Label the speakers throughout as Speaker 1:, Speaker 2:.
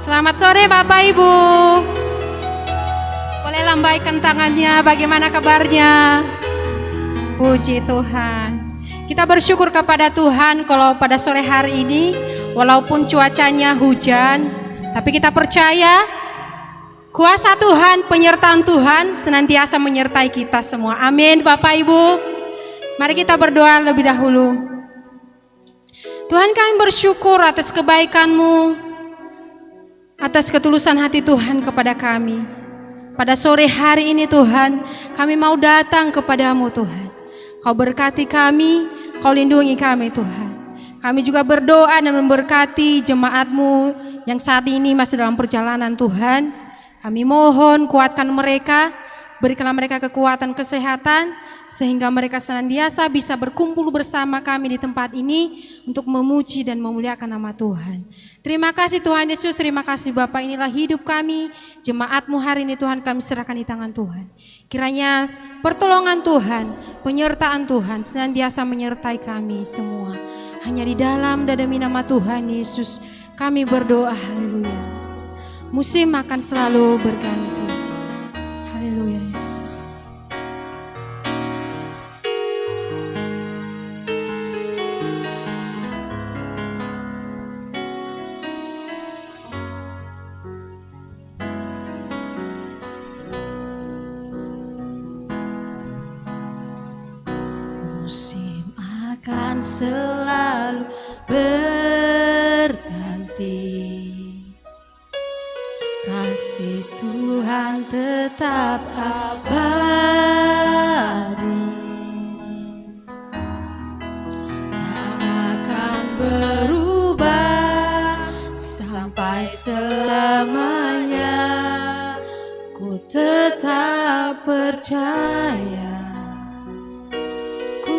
Speaker 1: Selamat sore Bapak Ibu. Boleh lambaikan tangannya, bagaimana kabarnya? Puji Tuhan. Kita bersyukur kepada Tuhan kalau pada sore hari ini walaupun cuacanya hujan, tapi kita percaya kuasa Tuhan, penyertaan Tuhan senantiasa menyertai kita semua. Amin Bapak Ibu. Mari kita berdoa lebih dahulu. Tuhan, kami bersyukur atas kebaikan-Mu, atas ketulusan hati Tuhan kepada kami. Pada sore hari ini Tuhan, kami mau datang kepadamu Tuhan. Kau berkati kami, Kau lindungi kami Tuhan. Kami juga berdoa dan memberkati jemaat-Mu yang saat ini masih dalam perjalanan Tuhan. Kami mohon kuatkan mereka, berikanlah mereka kekuatan kesehatan, sehingga mereka senantiasa bisa berkumpul bersama kami di tempat ini untuk memuji dan memuliakan nama Tuhan. Terima kasih Tuhan Yesus, terima kasih Bapak, inilah hidup kami, jemaat-Mu hari ini Tuhan kami serahkan di tangan Tuhan. Kiranya pertolongan Tuhan, penyertaan Tuhan senantiasa menyertai kami semua. Hanya di dalam dan demi nama Tuhan Yesus kami berdoa, haleluya. Musim akan selalu berganti. Haleluya Yesus. Musim akan selalu berganti, kasih Tuhan tetap abadi, tak akan berubah sampai selamanya. Ku tetap percaya, ku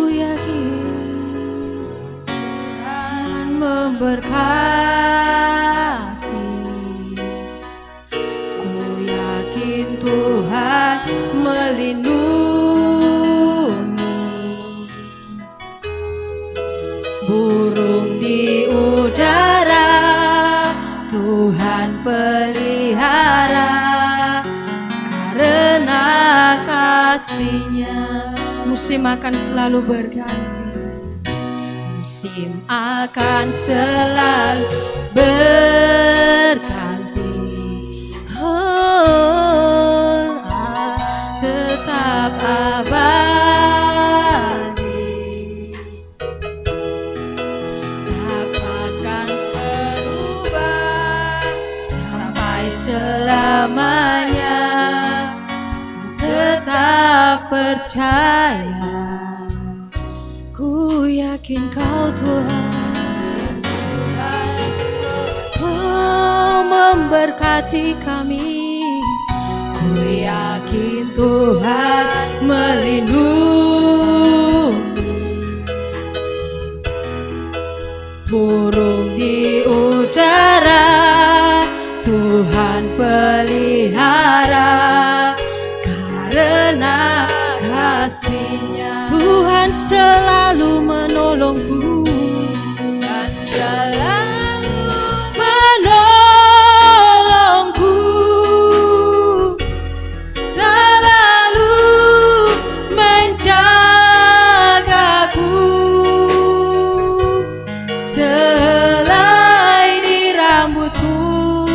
Speaker 1: yakin Tuhan memberkati. Tuhan melindungi, burung di udara Tuhan pelihara, karena kasih-Nya musim akan selalu berganti. Musim akan selalu berganti. Tetap abadi, tak akan berubah sampai selamanya. Tetap percaya, ku yakin Kau Tuhan memberkati kami. Ku yakin Tuhan melindungi, burung di udara Tuhan pelihara, karena kasih-Nya Tuhan selalu menolongku dan selalu menolongku, selalu menjagaku. Selai di rambutku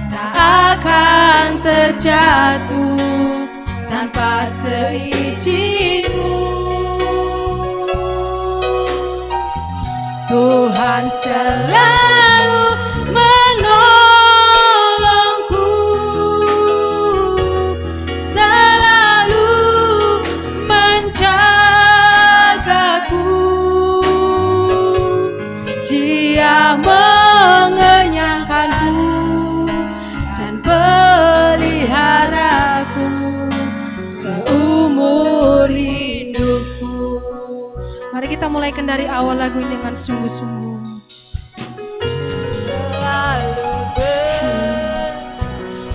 Speaker 1: tak akan terjatuh tanpa seizin-Mu. Tuhan selalu menolongku, selalu menjagaku. Dia mengenyangkanku dan peliharaku seumur hidupku. Mari kita mulaikan dari awal lagu ini dengan sungguh-sungguh.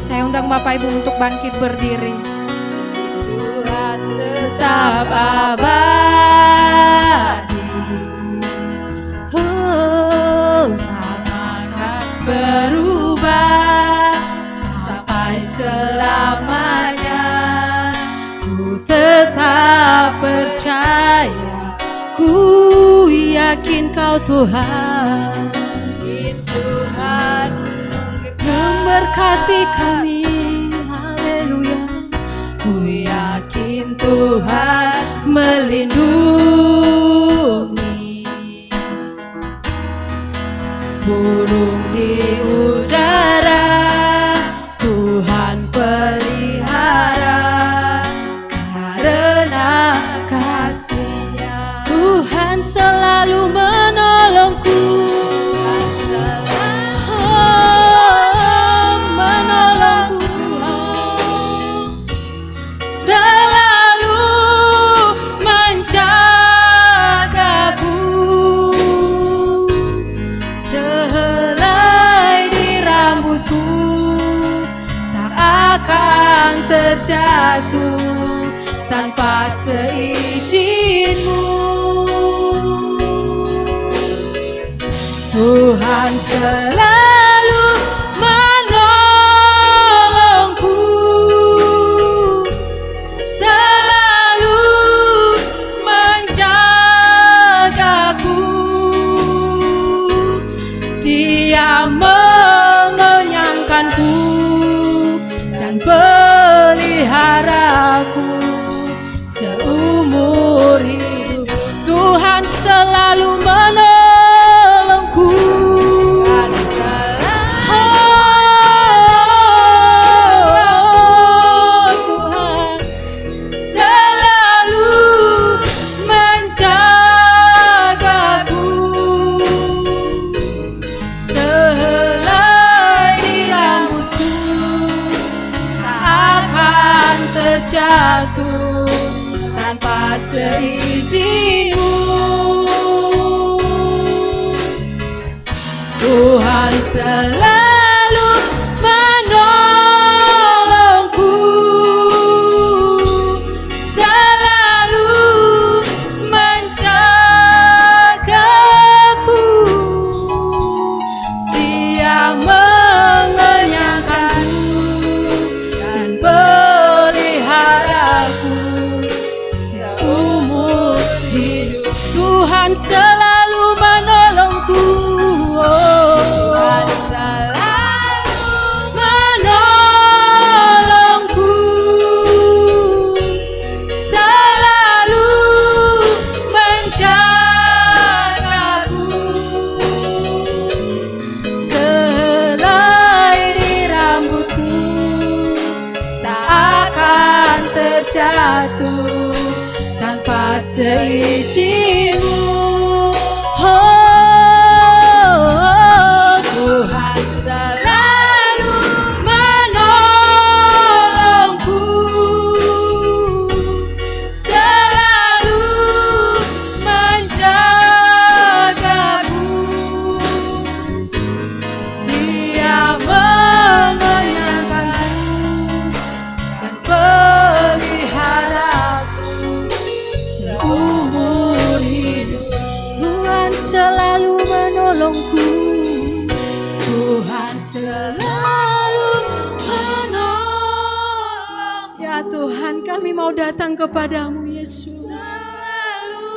Speaker 1: Saya undang Bapak Ibu untuk bangkit berdiri. Tuhan tetap abadi, tak akan berubah sampai selamanya. Ku tetap percaya, ku yakin Kau Tuhan.
Speaker 2: Tuhan
Speaker 1: memberkati kami, haleluya.
Speaker 2: Ku yakin Tuhan
Speaker 1: melindungi burung di udara, Tuhan pelihara karena kasih-Nya. Tuhan selalu menolongku, menolongku Tuhan, selalu menjagaku. Sehelai di rambutku tak akan terjatuh tanpa seizin-Mu. Tuhan selalu menolongku, selalu menjagaku. Dia mengenyangkanku dan peliharaku seumur hidup. Tuhan selalu menolongku. Tuhan selalu menjagaku. Sehelai di rambutku tak akan terjatuh tanpa seizin-Mu. Tuhan selalu menolongku, selalu menjagaku. Dia mengenyangkanku dan peliharaku seumur hidup. Tuhan selalu menolongku. Tuhan selalu menolongku, selalu menjagaku. Sehelai di rambutku tak akan terjatuh tanpa seizin-Mu. Tuhan selalu menolongku, selalu menjagaku. Dia mengenyangkanku dan peliharaku seumur hidup. Tuhan selalu menolongku, Tuhan selalu menolong. Ya Tuhan, kami mau datang kepadamu Yesus.
Speaker 2: selalu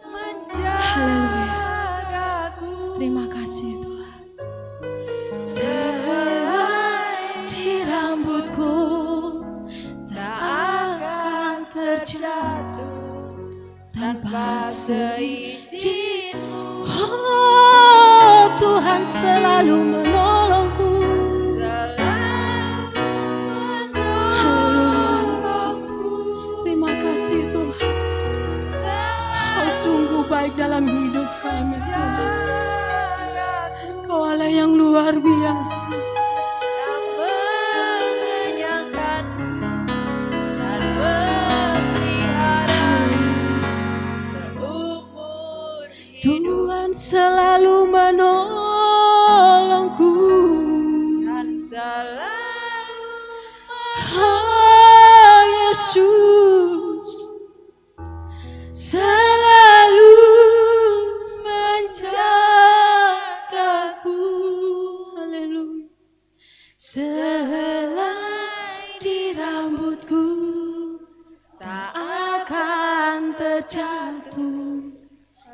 Speaker 1: Haleluya.
Speaker 2: menjagaku.
Speaker 1: Terima kasih Tuhan.
Speaker 2: Sehelai
Speaker 1: Di rambutku
Speaker 2: tak akan terjatuh tanpa seizin-Mu.
Speaker 1: Oh, Tuhan selalu menolongku.
Speaker 2: Selalu
Speaker 1: menolongku. Terima kasih Tuhan. Kau sungguh baik dalam hidup kami Tuhan. Kau Allah yang luar biasa.
Speaker 2: yang mengenyangkanku dan memelihara seumur hidup.
Speaker 1: Tuhan selalu menolongku.
Speaker 2: Dan selalu
Speaker 1: Oh Yesus, selalu menjagaku. Sehelai di rambutku tak akan terjatuh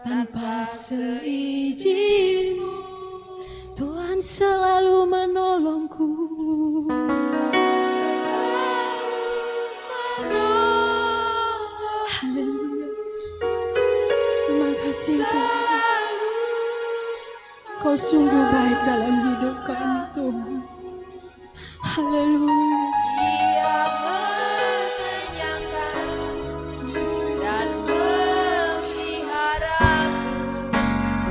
Speaker 1: tanpa seizin-Mu. Tuhan selalu menolongku. Haleluya Yesus. Terima kasih Tuhan. Kau sungguh baik dalam hidup kami Tuhan. Haleluya.
Speaker 2: Dia mengenyangkan dan memeliharaku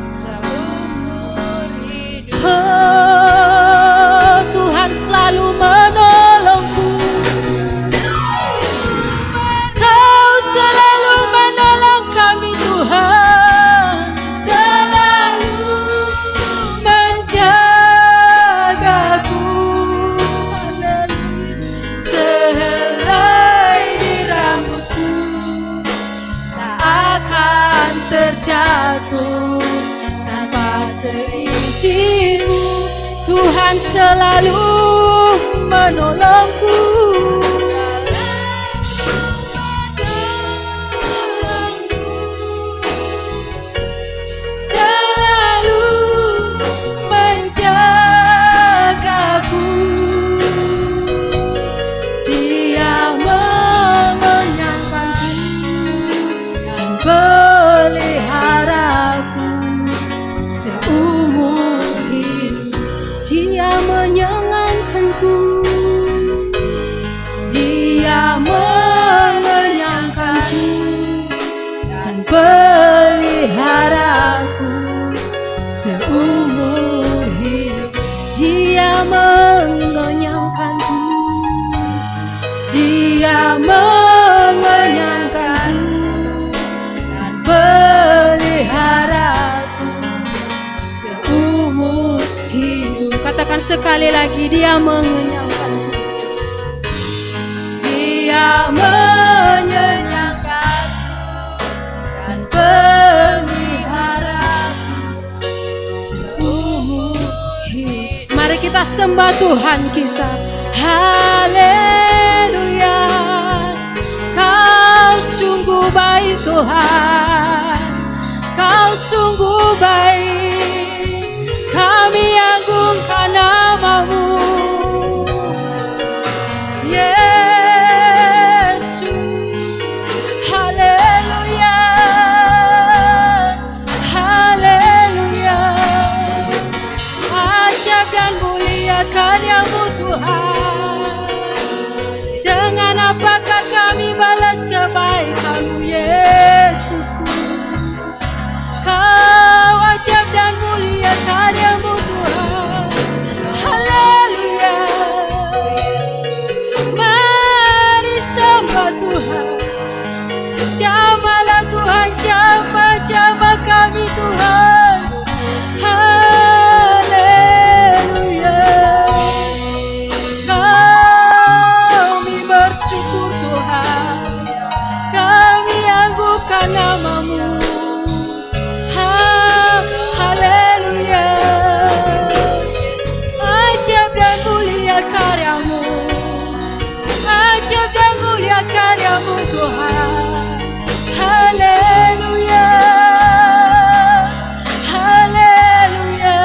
Speaker 2: seumur hidup.
Speaker 1: Oh, Tuhan selalu menolongku. Kau selalu menolong kami Tuhan. Selalu menjagaku. Haleluya. Sehelai di rambutku tak akan terjatuh tanpa seizin-Mu. Tuhan selalu menolongku. Selalu menjagaku. Dia mengenyangkanku dan peliharaku seumur hidup. Dia menyenangkanku. Dia mengenyangkanku dan peliharaku seumur hidup. Dia mengenyangkanku. Dia mengenyangkanku dan peliharaku seumur hidup. Katakan sekali lagi, Dia mengenyangkanku. Dia menyenangkanku dan peliharaku seumur hidup. Mari kita sembah Tuhan kita. Haleluya. Kau sungguh baik Tuhan. Kau sungguh baik. Kami agungkan nama-Mu. Yesus. Haleluya. Haleluya. Ajaib dan mulia karya-Mu Tuhan. Jangan apakah kami balas kebaikan-Mu Yesusku. Kau ajaib dan mulia karya-Mu Tuhan. Haleluya. Mari sembah Tuhan. Jamahlah Tuhan, jamah kami Tuhan. Haleluya. Kami bersyukur Tuhan. Kami anggungkan nama-Mu. Haleluya. Ajaib dan mulia karya-Mu. Ajaib dan mulia karya-Mu Tuhan. Haleluya. Haleluya.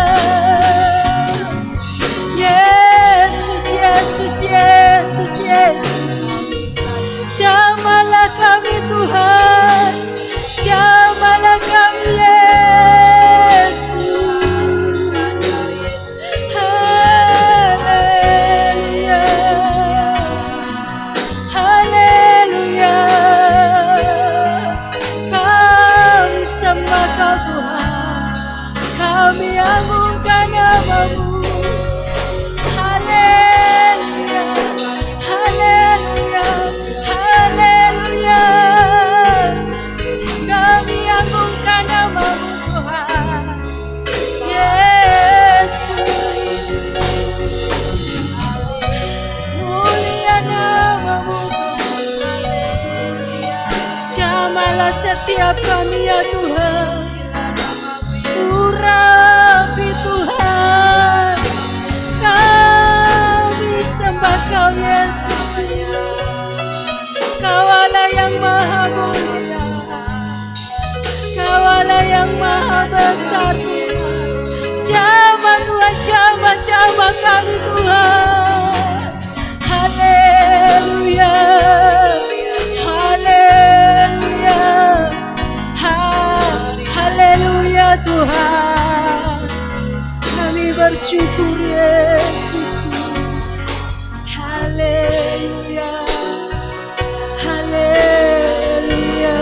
Speaker 1: Yesus, Yesus, Yesus, Yesus. Jamahlah kami Tuhan. Jamahlah kami Yesus. Haleluya. Haleluya. Kami sembah Kau Tuhan. Kami agungkan nama-Mu. Haleluya. Haleluya. Haleluya. Kami agungkan nama-Mu Tuhan. Yesus. Mulia nama-Mu Tuhan. Jamahlah setiap kami ya Tuhan. Urapi Tuhan. Kami besar Tuhan. Jamah Tuhan, jamah kami Tuhan. Haleluya, haleluya, haleluya Tuhan. Kami bersyukur Yesus. Haleluya, haleluya.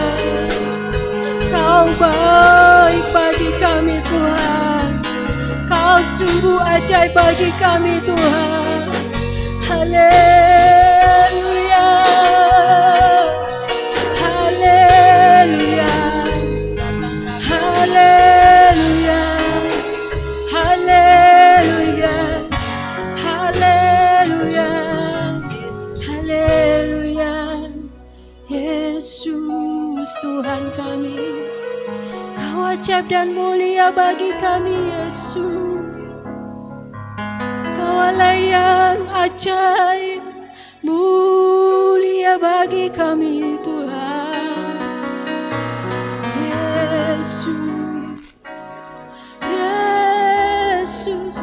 Speaker 1: Kau baik bagi kami Tuhan. Kau sungguh ajaib bagi kami Tuhan. Haleluya, haleluya, haleluya, haleluya, haleluya, haleluya. Yesus Tuhan kami, Kau ajaib dan mulia bagi kami Yesus. Kau Allah yang ajaib mulia bagi kami Tuhan. Yesus, Yesus,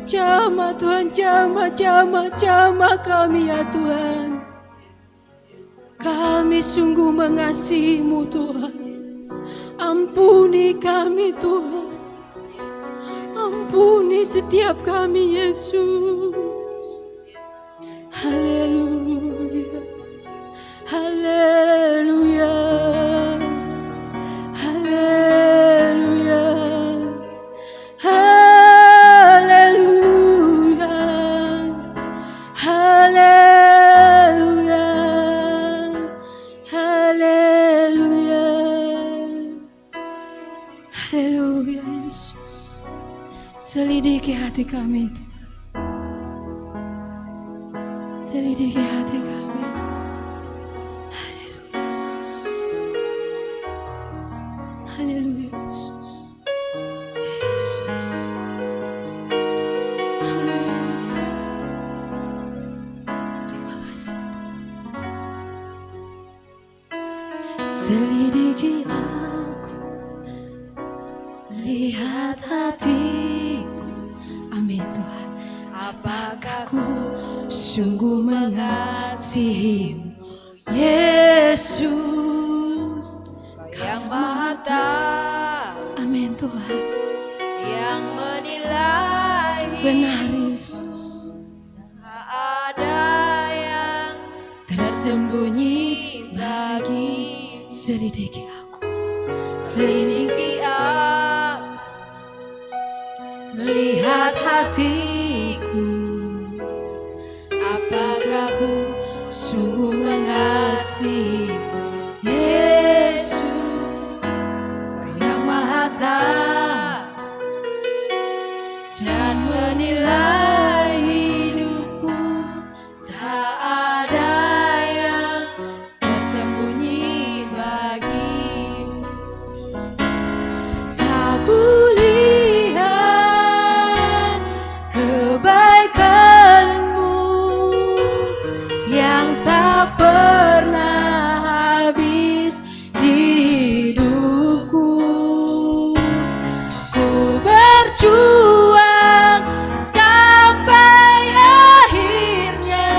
Speaker 1: jamah Tuhan, jamah kami ya Tuhan. Kami sungguh mengasihi-Mu Tuhan. Ampuni kami Tuhan. Ampuni setiap kami Yesus. Haleluya, haleluya, haleluya, haleluya, haleluya, haleluya, haleluya Yesus. Selidiki hati kami Tuhan. Selidiki hati kami Tuhan. Haleluya Yesus. Haleluya Yesus. Yesus. Haleluya. Terima kasih Tuhan. Selidiki aku, lihat hatiku. Amin Tuhan. Apakah ku sungguh mengasihi-Mu Yesus,
Speaker 2: yang Maha Tahu,
Speaker 1: amin Tuhan.
Speaker 2: yang menilai
Speaker 1: Benar Yesus.
Speaker 2: tak ada yang
Speaker 1: Tersembunyi bagi, selidiki aku,
Speaker 2: selidiki aku,
Speaker 1: lihat hatiku. Apakah ku sungguh mengasihi-Mu Yesus, yang Maha Tahu dan menilai hidupku. Tak ada yang tersembunyi bagi-Mu. Aku lihat kebaikan-Mu yang tak pernah habis di hidupku. Ku berjuang sampai akhirnya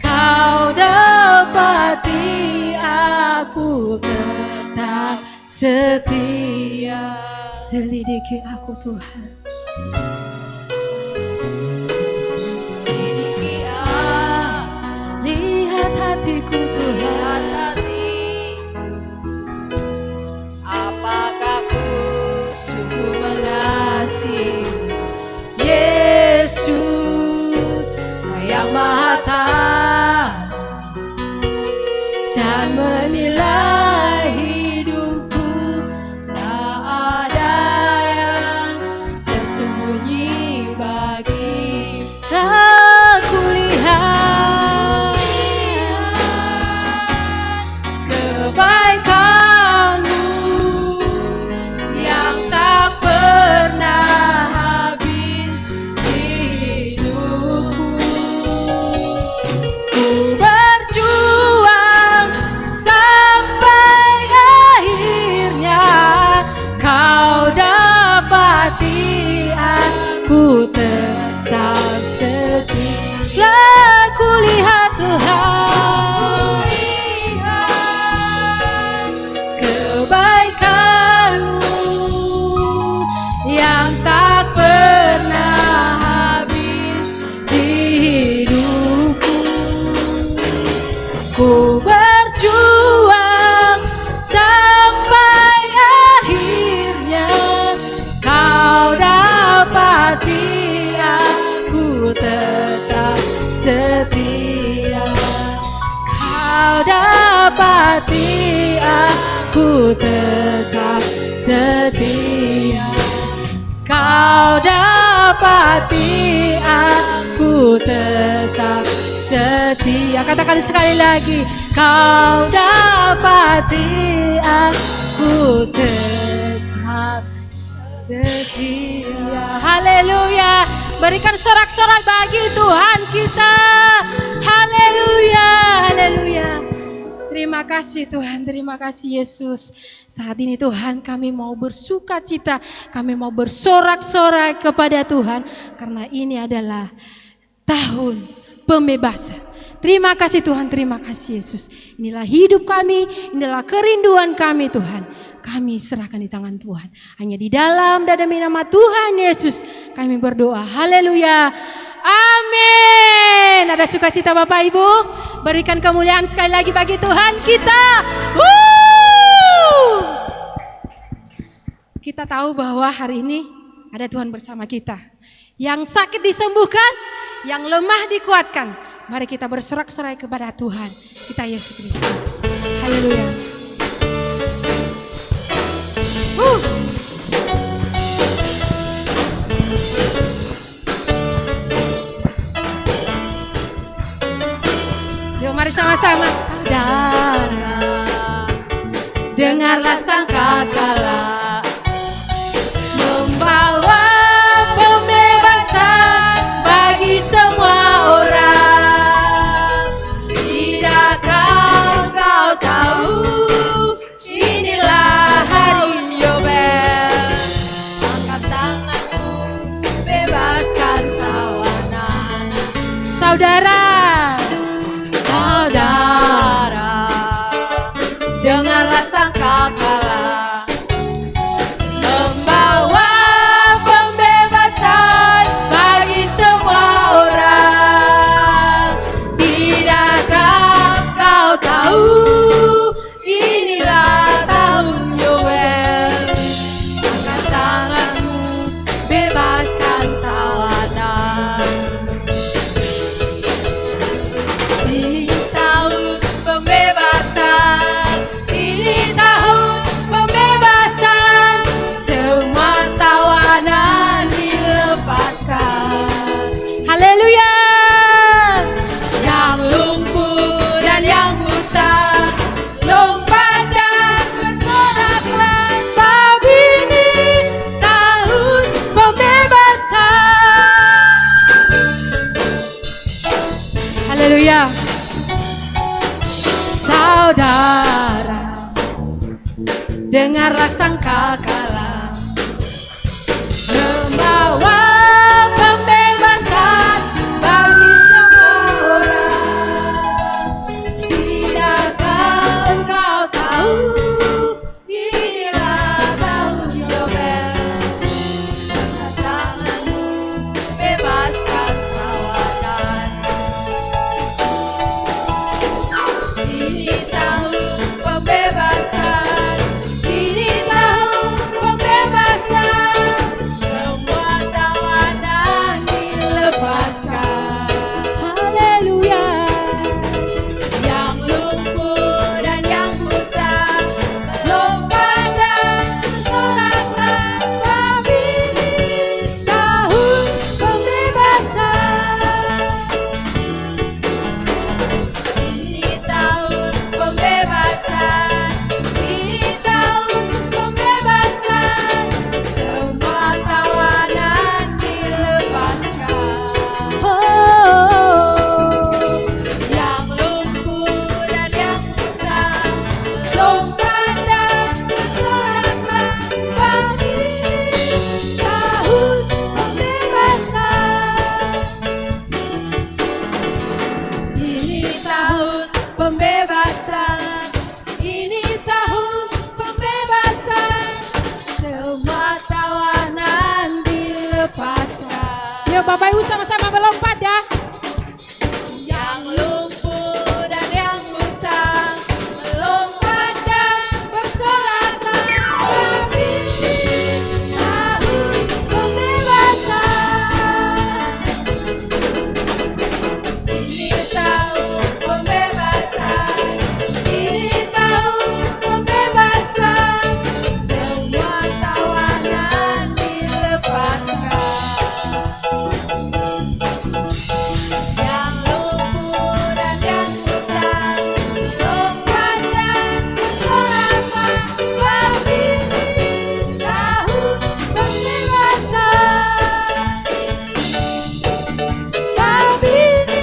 Speaker 1: Kau dapati aku tetap setia. Selidiki aku Tuhan.
Speaker 2: selidiki aku,
Speaker 1: Lihat hatiku Tuhan.
Speaker 2: lihat hatiku. Apakah ku sungguh mengasihi
Speaker 1: Yesus, yang Maha Tahu dan menilai hidupku. Tak ada yang tetap setia. Telah kulihat Tuhan, kebaikan-Mu yang tak pernah habis di hidupku. Ku berjuang sampai akhirnya Kau dapati aku tetap setia. Kau dapati aku tetap setia. Kau dapati aku tetap setia. Katakan sekali lagi. Kau dapati aku tetap setia. Haleluya. Berikan sorak-sorak bagi Tuhan kita. Haleluya. Haleluya. Terima kasih Tuhan, terima kasih Yesus. Saat ini Tuhan kami mau bersuka cita, kami mau bersorak-sorai kepada Tuhan. Karena ini adalah tahun pembebasan. Terima kasih Tuhan, terima kasih Yesus. Inilah hidup kami, inilah kerinduan kami Tuhan. Kami serahkan di tangan Tuhan. Hanya di dalam dan demi nama Tuhan Yesus kami berdoa. Haleluya. Amin. Ada sukacita Bapak Ibu. Berikan kemuliaan sekali lagi bagi Tuhan kita. Kita tahu bahwa hari ini ada Tuhan bersama kita. Yang sakit disembuhkan, yang lemah dikuatkan. Mari kita bersorak-sorai kepada Tuhan kita Yesus Kristus. Haleluya. Yuk mari sama-sama. Saudara, dengarlah sangkakala membawa pembebasan bagi semua orang. Tidakkah kau tahu inilah hari Yobel? Angkat tanganmu, bebaskan tawanan. Saudara, dengarlah sangkakala membawa pembebasan bagi semua orang. Tidakkah kau tahu inilah tahun Yobel? Angkat tanganmu, bebaskan tawanan. Ini tahun pembebasan, ini tahun pembebasan. Semua tawanan dilepaskan. Haleluya. Yang lumpuh dan yang buta lompat dan bersoraklah. Sebab ini tahun pembebasan. Haleluya. Saudara, dengarlah sangkakala membawa pembebasan bagi semua orang. Tidakkah engkau tahu inilah tahun Yobel? Angkat tanganmu, bebaskan tawanan. Ini tahun pembebasan, ini tahun Yuk Bapak Ibu sama-sama melompat ya.
Speaker 2: Yang lumpuh dan yang buta melompat dan bersorak ini tahun pembebasan. Ini tahun pembebasan. Ini tahun pembebasan. Semua tawanan dilepaskan. Yang lumpuh dan yang buta melompat dan bersorak sebab ini tahun pembebasan. Sebab ini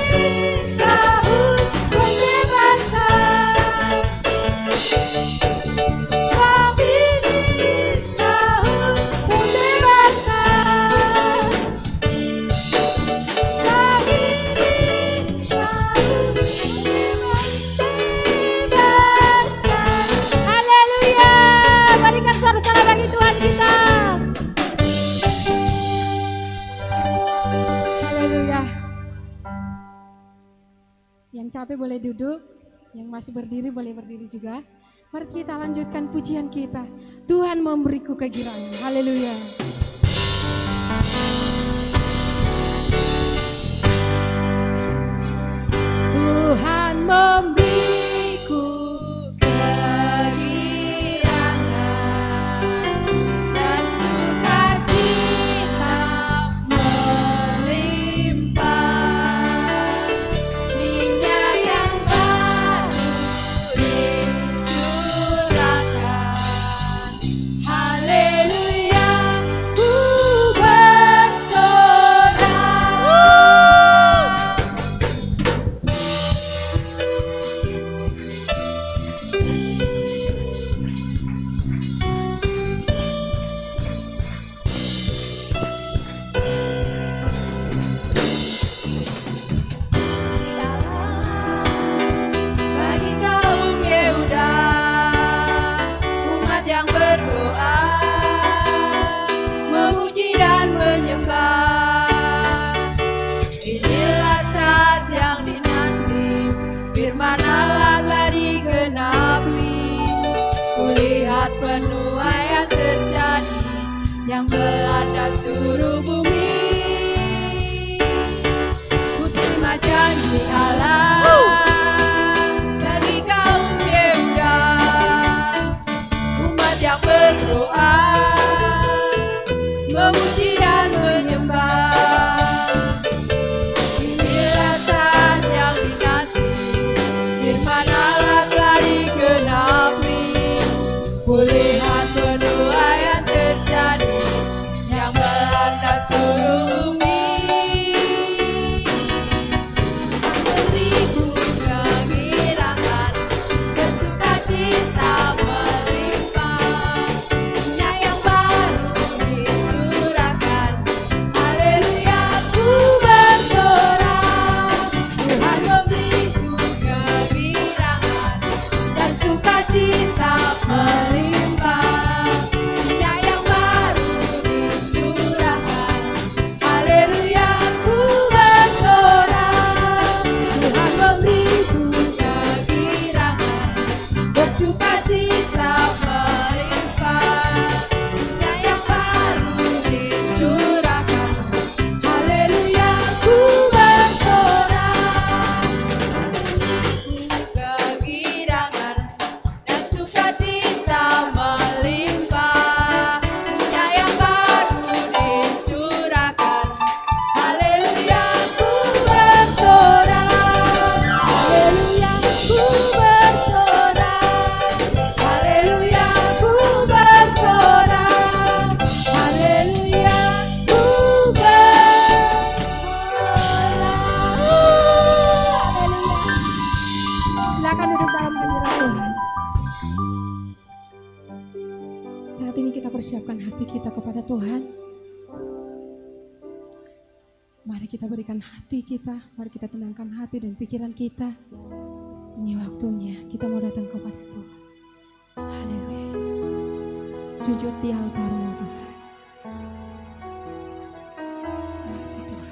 Speaker 2: tahun pembebasan. Sebab ini tahun pembebasan.
Speaker 1: Haleluya. Berikan sorak-sorai bagi Tuhan kita. Haleluya. Yang capek boleh duduk, yang masih berdiri boleh berdiri juga. Mari kita lanjutkan pujian kita. Tuhan memberiku kegirangan. Haleluya. Tuhan memberiku
Speaker 2: Kegirangan dan sukacita melimpah, minyak yang baru dicurahkan. Haleluya, ku bersorak. Bagi kaum Yehuda, umat yang berdoa, memuji dan menyembah. Inilah saat yang dinanti, firman Allah telah digenapi. Kulihat penuai yang terjadi, yang melanda seluruh bumi. Ku terima janji Allah bagi kaum Yehuda, umat yang berdoa, memuji dan menyembah. Inilah saat yang dinanti, firman Allah telah digenapi. Kulihat penuai yang terjadi, yang melanda seluruh bumi. Beriku kegirangan, bersukacita melimpah, minyak yang baru dicurahkan. Haleluya, ku bersorak. Tuhan memberiku kegirangan dan sukacita melimpah, minyak yang baru dicurahkan. Haleluya, ku bersorak. Tuhan memberiku kegirangan, bersukacita melimpah, minyak yang baru dicurahkan. Haleluya, ku bersorak. Kegirangan dan sukacita melimpah, minyak yang baru dicurahkan. Haleluya, ku bersorak. Haleluya, ku bersorak. Haleluya, ku bersorak. Haleluya, ku bersorak. Haleluya.
Speaker 1: Silakan duduk dalam hadirat Tuhan. Saat ini kita persiapkan hati kita kepada Tuhan. Mari kita berikan hati kita, mari kita tenangkan hati dan pikiran kita. Ini waktunya kita mau datang kepada Tuhan. Haleluya Yesus. Sujud di altar-Mu Tuhan. Kasih Tuhan.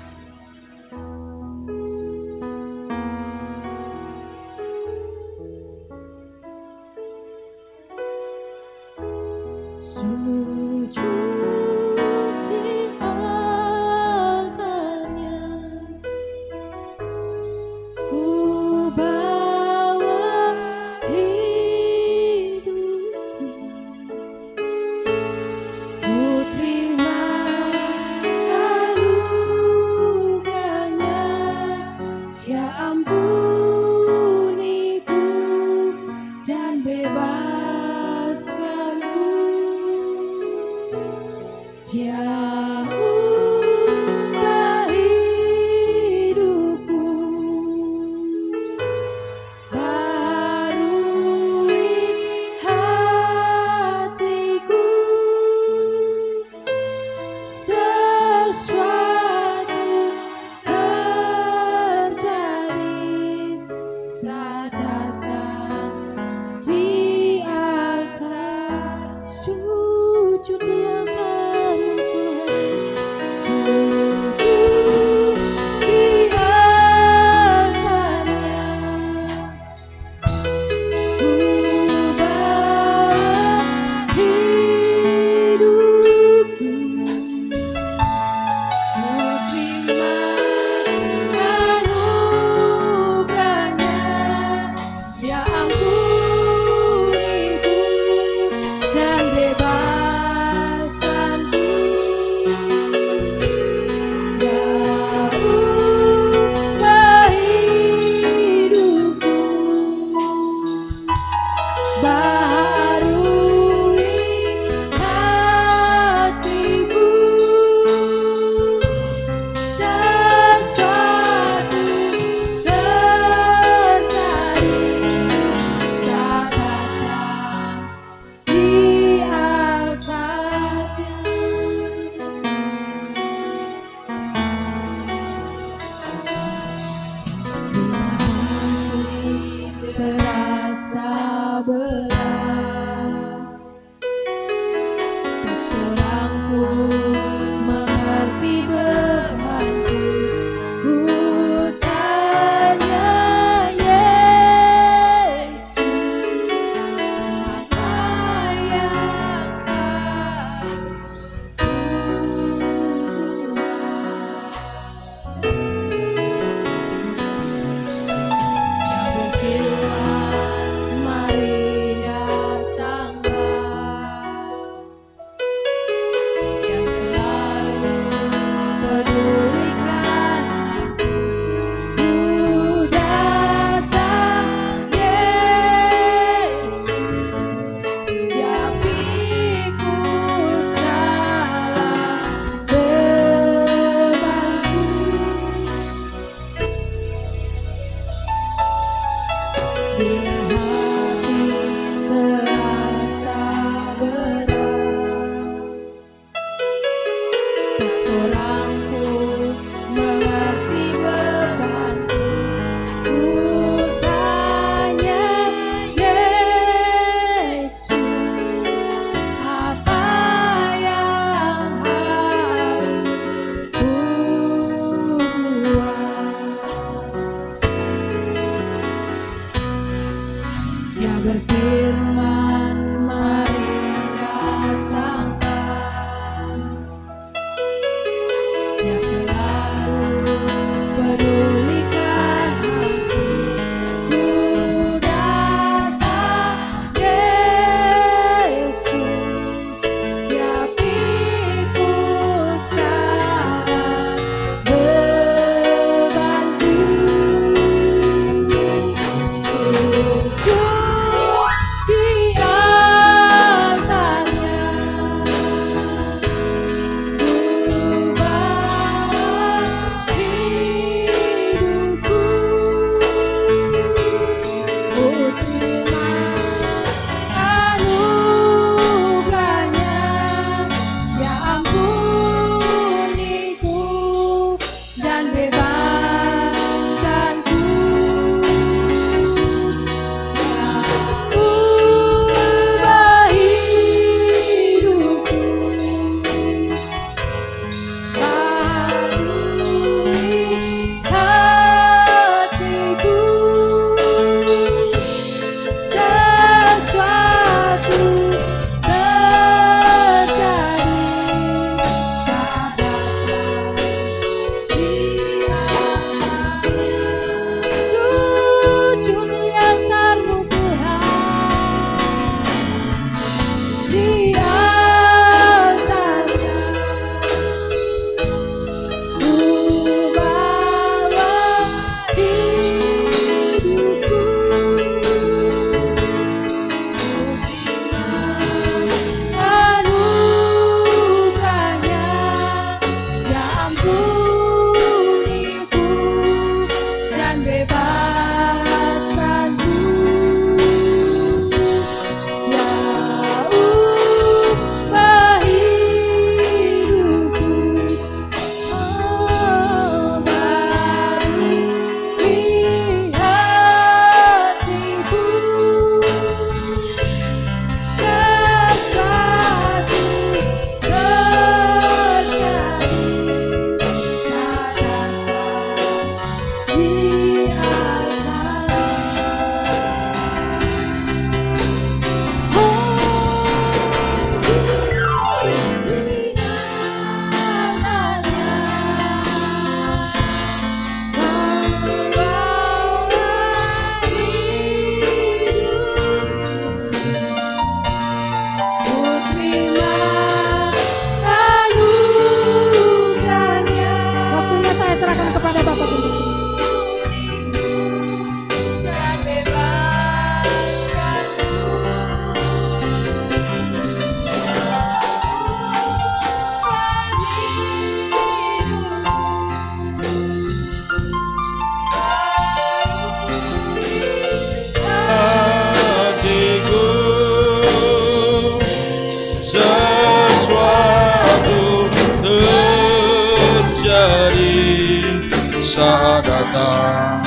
Speaker 3: saat datang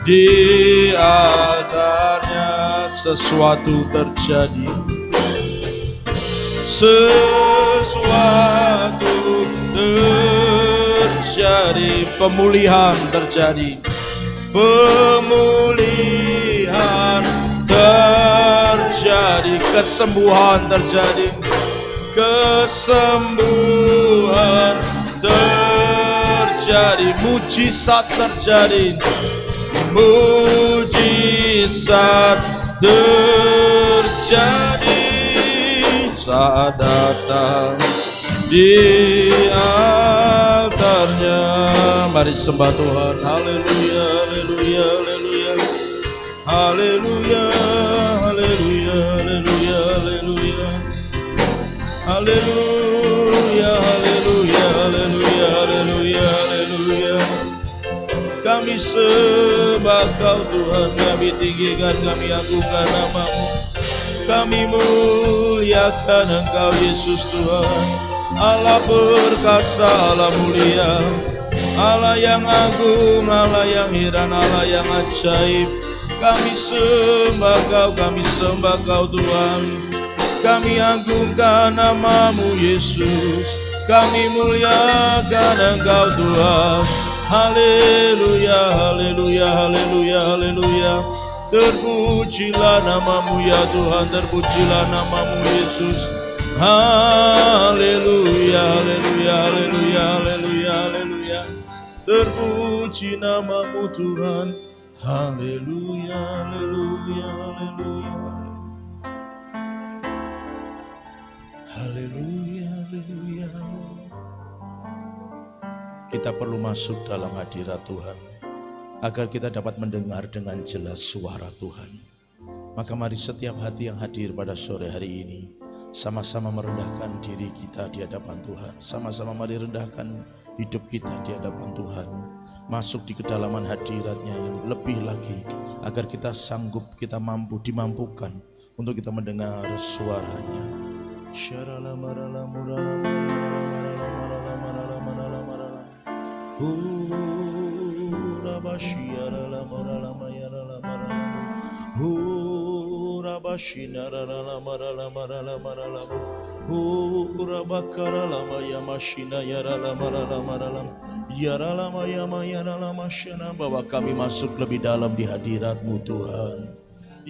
Speaker 3: di altarnya sesuatu terjadi. Sesuatu terjadi, pemulihan terjadi, pemulihan terjadi, kesembuhan terjadi, kesembuhan terjadi, mujizat terjadi, mujizat terjadi saat datang di altarnya. Mari sembah Tuhan. Haleluya, haleluya, haleluya, haleluya, haleluya, haleluya, haleluya, haleluya, haleluya, haleluya, haleluya, haleluya. Kami sembah Kau Tuhan, kami tinggikan, kami agungkan nama-Mu, kami muliakan Engkau Yesus Tuhan. Allah perkasa, Allah mulia, Allah yang agung, Allah yang heran, Allah yang ajaib. Kami sembah Kau, kami sembah Kau Tuhan. Kami agungkan nama-Mu Yesus, kami muliakan Engkau Tuhan. Haleluya, haleluya, haleluya, haleluya. Terpujilah nama-Mu ya Tuhan, terpujilah nama-Mu Yesus. Haleluya, haleluya, haleluya, haleluya, haleluya. Terpuji nama-Mu Tuhan. Haleluya, haleluya, haleluya. Haleluya, haleluya. Kita perlu masuk dalam hadirat Tuhan agar kita dapat mendengar dengan jelas suara Tuhan. Maka mari setiap hati yang hadir pada sore hari ini sama-sama merendahkan diri kita di hadapan Tuhan. Sama-sama mari rendahkan hidup kita di hadapan Tuhan. Masuk di kedalaman hadiratnya yang lebih lagi agar kita sanggup, kita mampu, dimampukan untuk kita mendengar suaranya. Bahwa kami masuk lebih dalam di hadirat-Mu Tuhan.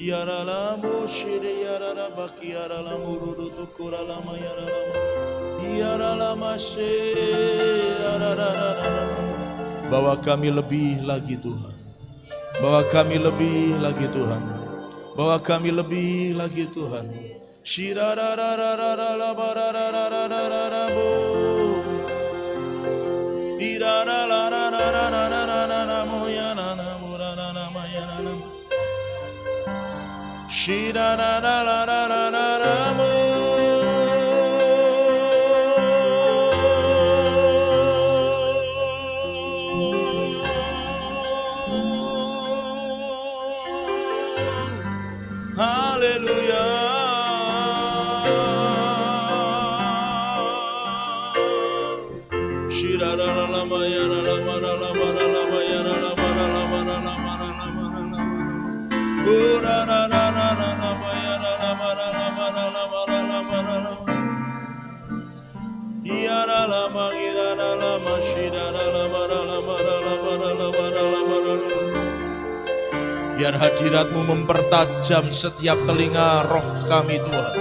Speaker 3: Yaralamu shire yarara baki yaralamu rudutu kuralama yaralama yaralama she yararararara. Bahwa kami lebih lagi Tuhan, bahwa kami lebih lagi Tuhan, bahwa kami lebih lagi Tuhan. Shirararararara bararararararabu irararararararara moyanana murana mayanana. Shirararararararamu haleluya. Shirararararama yararama yararama yararama yararama biar hadirat-Mu mempertajam setiap telinga roh kami Tuhan.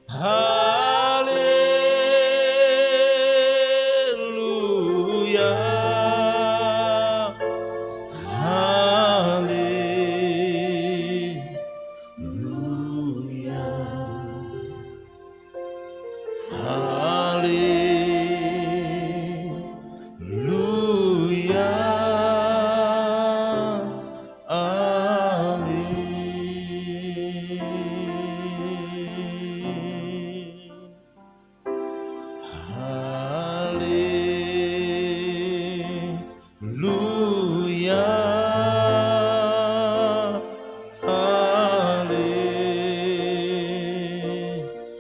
Speaker 3: Haleluya. Haleluya.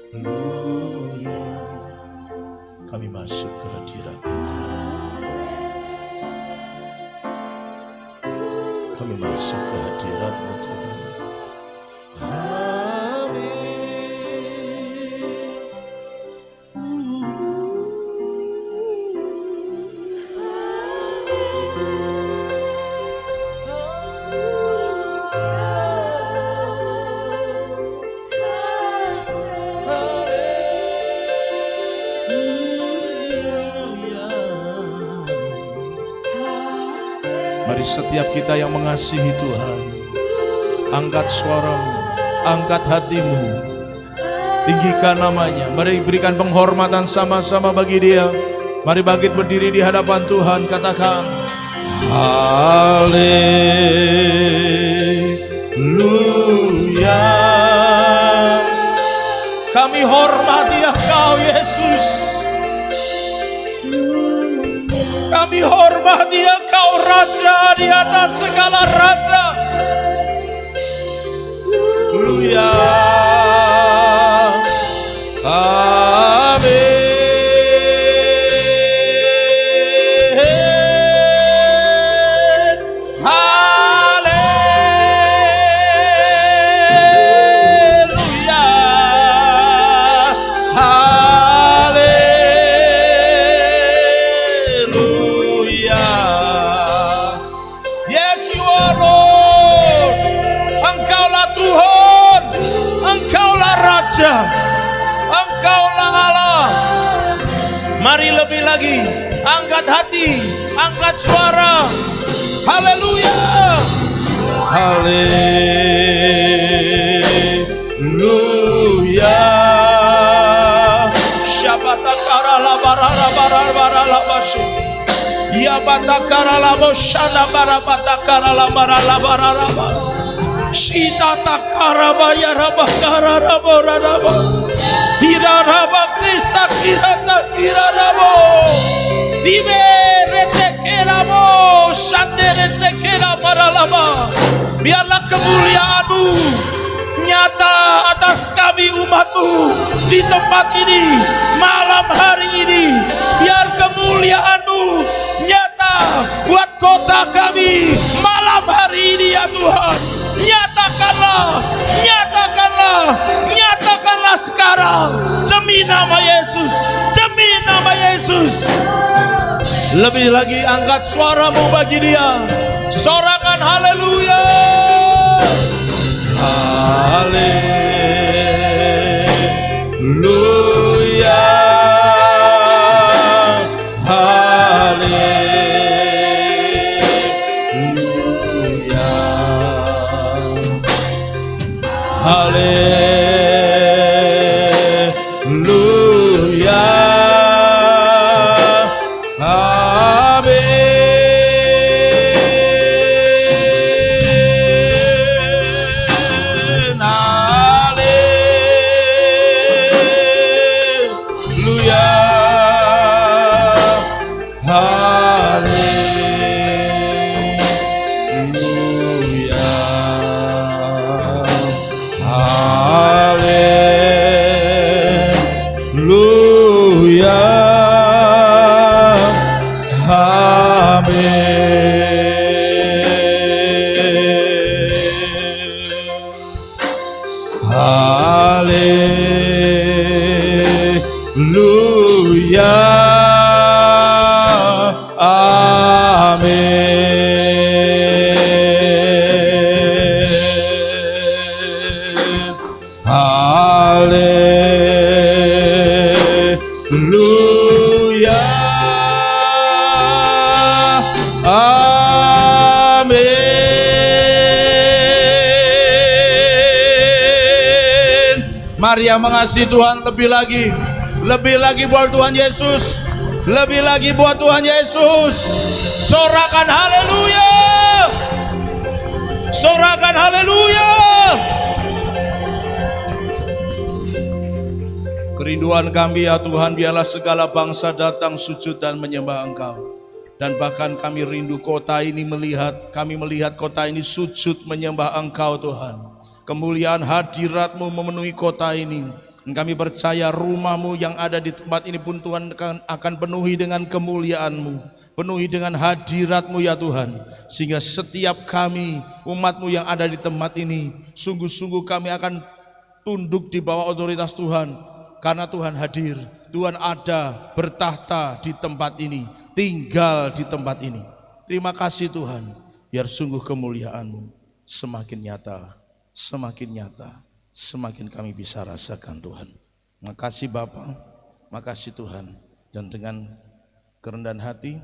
Speaker 3: Haleluya. Kami masuk ke hadirat-Mu Tuhan. Kami masuk ke hadirat-Mu Tuhan. Mari setiap kita yang mengasihi Tuhan, angkat suaramu, angkat hatimu, tinggikan namanya. Mari berikan penghormatan sama-sama bagi Dia. Mari bangkit berdiri di hadapan Tuhan, katakan Haleluya. Kami hormati Engkau Yesus. Kami hormati Engkau Raja di atas segala raja. Haleluya. Amin. Haleluya. Haleluya. Yes, you are Lord. Engkaulah Tuhan. Engkaulah Raja. Engkaulah Allah. Mari lebih lagi, angkat hati, angkat suara. Haleluya. Haleluya. Syabatakara labarara barara labashi. Ya batakara laboshana barabatakara labarala bararaba. Shita takara bayara bakara raboraraba. Hiraraba klisa kirata kirarabo. Dime retekerabo. Shande retekera baralaba. Biarlah kemuliaan-Mu nyata atas kami umat-Mu di tempat ini malam hari ini. Biar kemuliaan-Mu nyata buat kota kami malam hari ini ya Tuhan. Nyatakanlah, nyatakanlah, nyatakanlah sekarang demi nama Yesus, demi nama Yesus. Lebih lagi angkat suaramu bagi Dia. Sorakan haleluya. Haleluya. Haleluya. Haleluya. Amin. Haleluya. Haleluya. Haleluya. Haleluya. Amin. Haleluya. Mari yang mengasihi Tuhan lebih lagi buat Tuhan Yesus, lebih lagi buat Tuhan Yesus. Sorakan haleluya, sorakan haleluya. Kerinduan kami ya Tuhan, biarlah segala bangsa datang sujud dan menyembah Engkau. Dan bahkan kami rindu kota ini kami melihat kota ini sujud menyembah Engkau Tuhan. Kemuliaan hadirat-Mu memenuhi kota ini. Dan kami percaya rumah-Mu yang ada di tempat ini pun Tuhan akan penuhi dengan kemuliaan-Mu, penuhi dengan hadirat-Mu ya Tuhan. Sehingga setiap kami, umat-Mu yang ada di tempat ini, sungguh-sungguh kami akan tunduk di bawah otoritas Tuhan. Karena Tuhan hadir, Tuhan ada, bertahta di tempat ini, tinggal di tempat ini. Terima kasih Tuhan, biar sungguh kemuliaan-Mu semakin nyata, semakin kami bisa rasakan Tuhan. Makasih Bapa, makasih Tuhan. Dan dengan kerendahan hati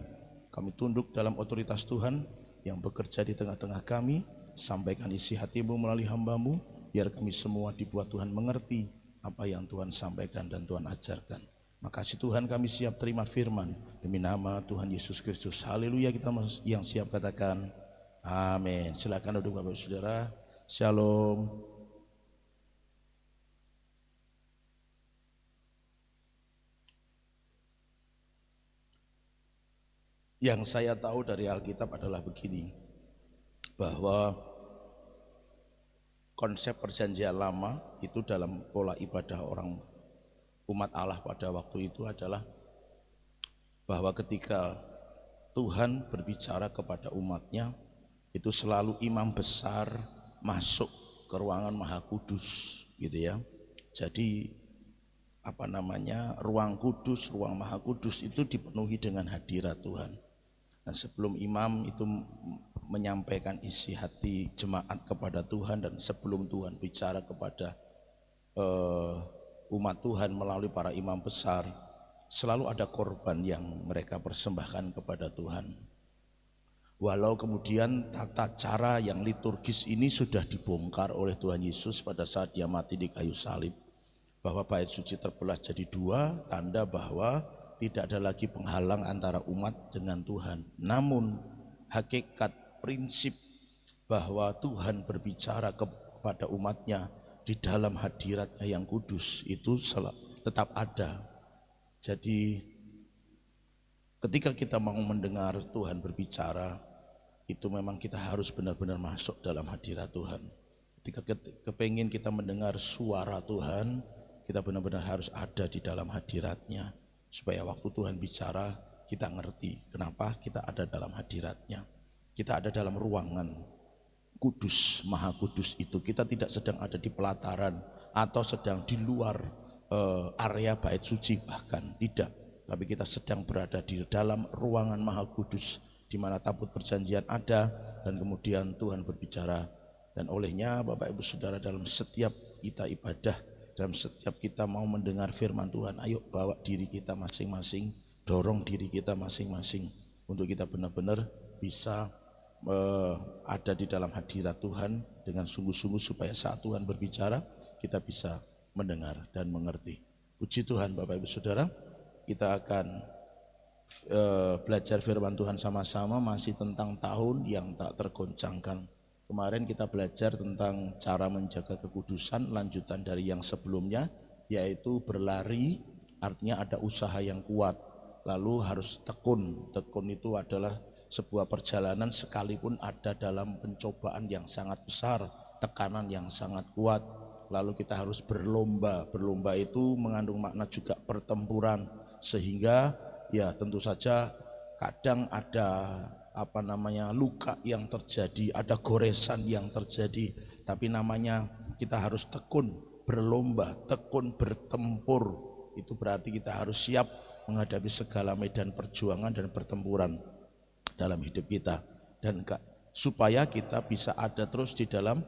Speaker 3: kami tunduk dalam otoritas Tuhan yang bekerja di tengah-tengah kami. Sampaikan isi hati-Mu melalui hamba-Mu, biar kami semua dibuat Tuhan mengerti apa yang Tuhan sampaikan dan Tuhan ajarkan. Makasih Tuhan, kami siap terima firman demi nama Tuhan Yesus Kristus. Haleluya. Kita yang siap katakan amin. Silakan duduk Bapak Saudara. Shalom. Yang saya tahu dari Alkitab adalah begini, bahwa konsep perjanjian lama itu dalam pola ibadah orang umat Allah pada waktu itu adalah bahwa ketika Tuhan berbicara kepada umatnya, itu selalu imam besar masuk ke ruangan Maha Kudus gitu ya. Jadi ruang kudus, ruang Maha Kudus itu dipenuhi dengan hadirat Tuhan. Dan sebelum imam itu menyampaikan isi hati jemaat kepada Tuhan, dan sebelum Tuhan bicara kepada umat Tuhan melalui para imam besar, selalu ada korban yang mereka persembahkan kepada Tuhan. Walau kemudian tata cara yang liturgis ini sudah dibongkar oleh Tuhan Yesus pada saat Dia mati di kayu salib, bahwa bait suci terbelah jadi dua, tanda bahwa tidak ada lagi penghalang antara umat dengan Tuhan. Namun hakikat prinsip bahwa Tuhan berbicara kepada umatnya di dalam hadiratnya yang kudus itu tetap ada. Jadi ketika kita mau mendengar Tuhan berbicara, itu memang kita harus benar-benar masuk dalam hadirat Tuhan. Ketika kepengin kita mendengar suara Tuhan, kita benar-benar harus ada di dalam hadiratnya, supaya waktu Tuhan bicara kita ngerti kenapa kita ada dalam hadiratnya. Kita ada dalam ruangan kudus, Maha Kudus itu. Kita tidak sedang ada di pelataran atau sedang di luar area bait suci, bahkan tidak. Tapi kita sedang berada di dalam ruangan Maha Kudus, di mana tabut perjanjian ada, dan kemudian Tuhan berbicara. Dan olehnya Bapak Ibu Saudara, dalam setiap kita ibadah, dalam setiap kita mau mendengar firman Tuhan, ayo bawa diri kita masing-masing, dorong diri kita masing-masing untuk kita benar-benar bisa ada di dalam hadirat Tuhan dengan sungguh-sungguh, supaya saat Tuhan berbicara kita bisa mendengar dan mengerti. Puji Tuhan Bapak Ibu Saudara, kita akan belajar firman Tuhan sama-sama, masih tentang tahun yang tak tergoncangkan. Kemarin kita belajar tentang cara menjaga kekudusan, lanjutan dari yang sebelumnya, yaitu berlari, artinya ada usaha yang kuat, lalu harus tekun. Tekun itu adalah sebuah perjalanan, sekalipun ada dalam pencobaan yang sangat besar, tekanan yang sangat kuat, lalu kita harus berlomba. Berlomba itu mengandung makna juga pertempuran, sehingga ya tentu saja kadang ada luka yang terjadi, ada goresan yang terjadi, tapi namanya kita harus tekun berlomba, tekun bertempur. Itu berarti kita harus siap menghadapi segala medan perjuangan dan pertempuran dalam hidup kita, dan supaya kita bisa ada terus di dalam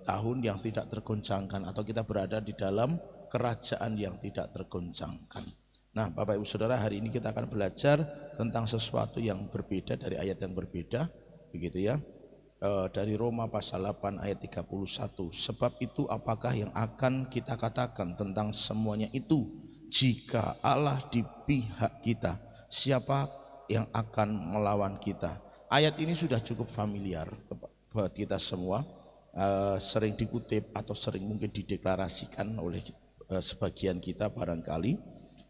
Speaker 3: tahun yang tidak tergoncangkan, atau kita berada di dalam kerajaan yang tidak tergoncangkan. Nah Bapak Ibu Saudara, hari ini kita akan belajar tentang sesuatu yang berbeda dari ayat yang berbeda, begitu ya. dari Roma pasal 8 ayat 31. Sebab itu apakah yang akan kita katakan tentang semuanya itu? Jika Allah di pihak kita, siapa yang akan melawan kita? Ayat ini sudah cukup familiar buat kita semua, sering dikutip atau sering mungkin dideklarasikan oleh sebagian kita barangkali,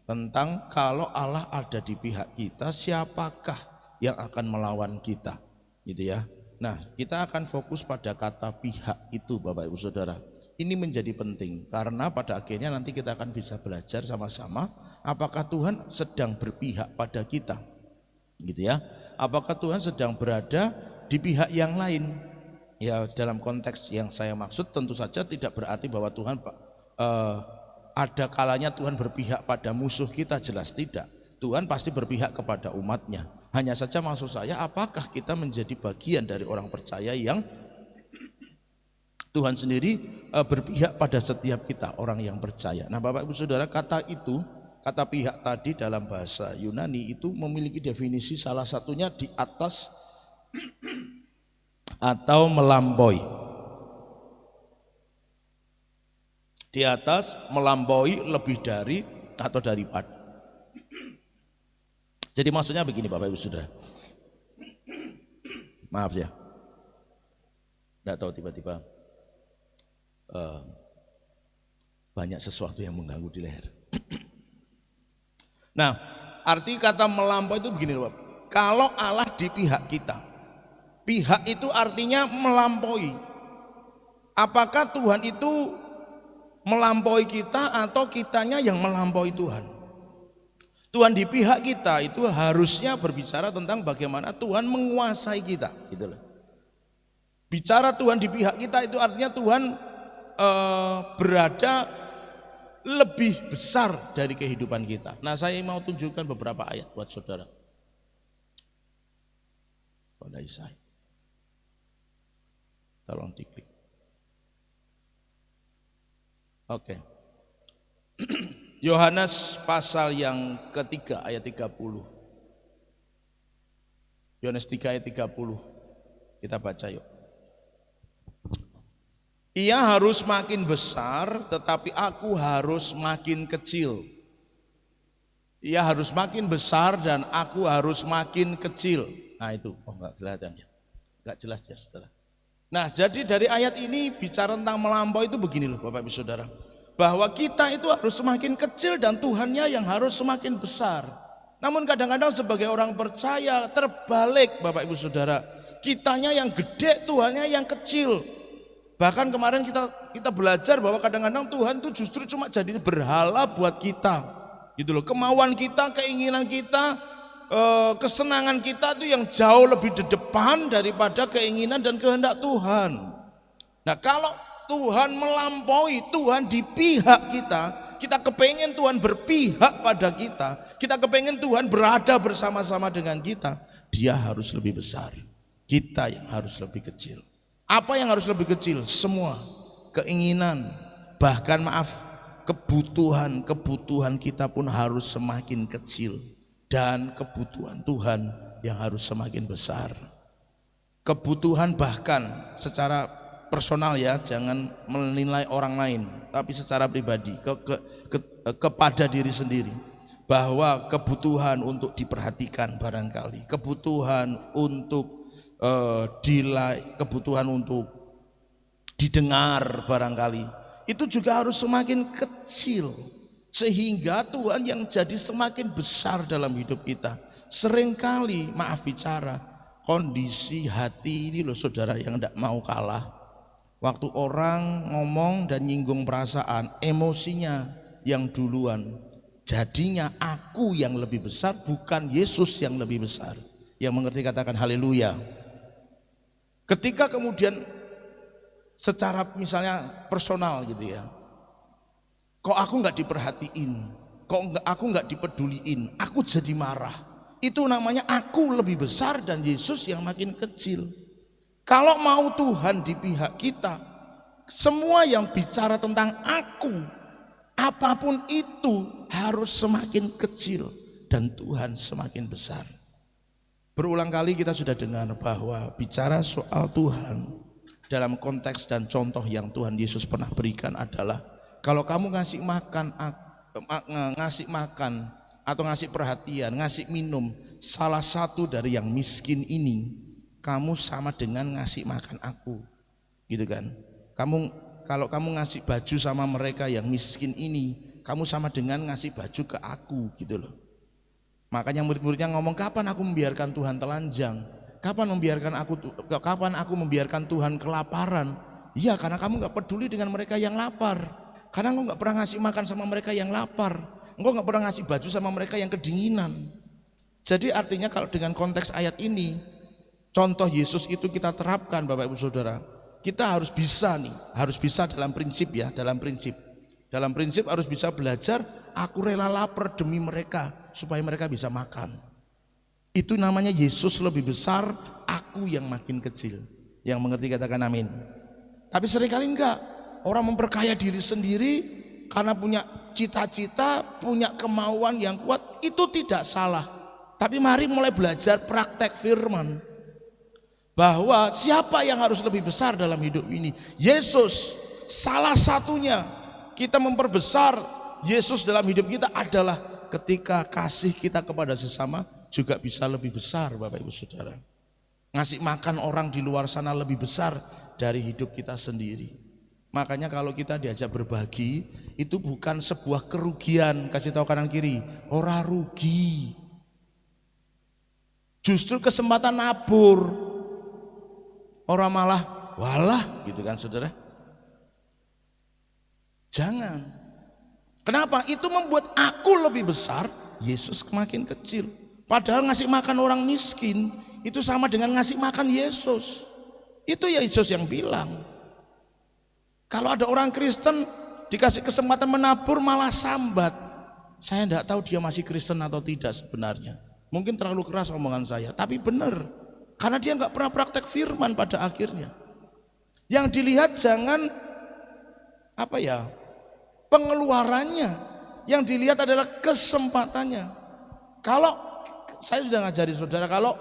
Speaker 3: tentang kalau Allah ada di pihak kita, siapakah yang akan melawan kita, gitu ya. Nah, kita akan fokus pada kata pihak itu, Bapak Ibu Saudara. Ini menjadi penting karena pada akhirnya nanti kita akan bisa belajar sama-sama apakah Tuhan sedang berpihak pada kita, gitu ya. Apakah Tuhan sedang berada di pihak yang lain? Ya, dalam konteks yang saya maksud tentu saja tidak berarti bahwa Tuhan ada kalanya Tuhan berpihak pada musuh kita, jelas tidak. Tuhan pasti berpihak kepada umatnya. Hanya saja maksud saya, apakah kita menjadi bagian dari orang percaya yang Tuhan sendiri berpihak pada setiap kita, orang yang percaya. Nah, Bapak Ibu Saudara, kata pihak tadi dalam bahasa Yunani itu memiliki definisi, salah satunya di atas atau melampaui. Di atas, melampaui, lebih dari, atau daripada. Jadi maksudnya begini Bapak Ibu Saudara. Maaf ya, tidak tahu tiba-tiba banyak sesuatu yang mengganggu di leher. Nah, arti kata melampaui itu begini Bapak. Kalau Allah di pihak kita, pihak itu artinya melampaui. Apakah Tuhan itu melampaui kita atau kitanya yang melampaui Tuhan? Tuhan di pihak kita itu harusnya berbicara tentang bagaimana Tuhan menguasai kita, gitu loh. Bicara Tuhan di pihak kita itu artinya Tuhan berada lebih besar dari kehidupan kita. Nah, saya mau tunjukkan beberapa ayat buat saudara. Pada Isai, tolong diklik. Oke. Yohanes pasal yang ketiga ayat 30. Yohanes 3 ayat 30. Kita baca yuk. Ia harus makin besar, tetapi aku harus makin kecil. Ia harus makin besar dan aku harus makin kecil. Nah itu, enggak kelihatan ya. Enggak jelas ya saudara. Nah, jadi dari ayat ini bicara tentang melampaui itu begini loh Bapak Ibu Saudara. Bahwa kita itu harus semakin kecil dan Tuhannya yang harus semakin besar. Namun kadang-kadang sebagai orang percaya terbalik Bapak Ibu Saudara. Kitanya yang gede, Tuhannya yang kecil. Bahkan kemarin kita belajar bahwa kadang-kadang Tuhan itu justru cuma jadi berhala buat kita. Gitu loh, kemauan kita, keinginan kita, kesenangan kita itu yang jauh lebih di depan daripada keinginan dan kehendak Tuhan. Nah, kalau Tuhan melampaui, Tuhan di pihak kita kepengen Tuhan berpihak pada kita kepengen Tuhan berada bersama-sama dengan kita, Dia harus lebih besar, kita yang harus lebih kecil. Apa yang harus lebih kecil? Semua keinginan, bahkan kebutuhan kita pun harus semakin kecil, dan kebutuhan Tuhan yang harus semakin besar. Kebutuhan bahkan secara personal ya, jangan menilai orang lain, tapi secara pribadi kepada diri sendiri, bahwa kebutuhan untuk diperhatikan barangkali, kebutuhan untuk kebutuhan untuk didengar barangkali, itu juga harus semakin kecil, sehingga Tuhan yang jadi semakin besar dalam hidup kita. Seringkali maaf bicara, kondisi hati ini loh saudara yang tidak mau kalah. Waktu orang ngomong dan nyinggung perasaan, emosinya yang duluan. Jadinya aku yang lebih besar, bukan Yesus yang lebih besar. Yang mengerti katakan haleluya. Ketika kemudian secara misalnya personal gitu ya, kok aku nggak diperhatiin, kok aku nggak dipeduliin, aku jadi marah. Itu namanya aku lebih besar dan Yesus yang makin kecil. Kalau mau Tuhan di pihak kita, semua yang bicara tentang aku, apapun itu harus semakin kecil dan Tuhan semakin besar. Berulang kali kita sudah dengar bahwa bicara soal Tuhan dalam konteks dan contoh yang Tuhan Yesus pernah berikan adalah kalau kamu ngasih makan atau ngasih perhatian, ngasih minum salah satu dari yang miskin ini, kamu sama dengan ngasih makan aku, gitu kan? Kalau kamu ngasih baju sama mereka yang miskin ini, kamu sama dengan ngasih baju ke aku, gitu loh. Makanya murid-muridnya ngomong, kapan aku membiarkan Tuhan telanjang? Kapan aku membiarkan Tuhan kelaparan? Iya, karena kamu nggak peduli dengan mereka yang lapar. Karena engkau nggak pernah ngasih makan sama mereka yang lapar. Engkau nggak pernah ngasih baju sama mereka yang kedinginan. Jadi artinya kalau dengan konteks ayat ini, contoh Yesus itu kita terapkan Bapak Ibu Saudara. Kita harus bisa dalam prinsip ya, dalam prinsip harus bisa belajar, aku rela lapar demi mereka supaya mereka bisa makan. Itu namanya Yesus lebih besar, aku yang makin kecil. Yang mengerti katakan amin. Tapi seringkali enggak, orang memperkaya diri sendiri karena punya cita-cita, punya kemauan yang kuat, itu tidak salah. Tapi mari mulai belajar praktek firman. Bahwa siapa yang harus lebih besar dalam hidup ini? Yesus. Salah satunya kita memperbesar Yesus dalam hidup kita adalah ketika kasih kita kepada sesama juga bisa lebih besar Bapak Ibu Saudara. Ngasih makan orang di luar sana lebih besar dari hidup kita sendiri. Makanya kalau kita diajak berbagi itu bukan sebuah kerugian, kasih tahu kanan kiri, ora rugi. Justru kesempatan nabur. Orang malah walah gitu kan saudara. Jangan. Kenapa? Itu membuat aku lebih besar, Yesus makin kecil. Padahal ngasih makan orang miskin itu sama dengan ngasih makan Yesus. Itu ya Yesus yang bilang. Kalau ada orang Kristen dikasih kesempatan menabur malah sambat. Saya tidak tahu dia masih Kristen atau tidak sebenarnya. Mungkin terlalu keras omongan saya, tapi benar. Karena dia nggak pernah praktek firman pada akhirnya. Yang dilihat jangan pengeluarannya. Yang dilihat adalah kesempatannya. Kalau saya sudah ngajari saudara, kalau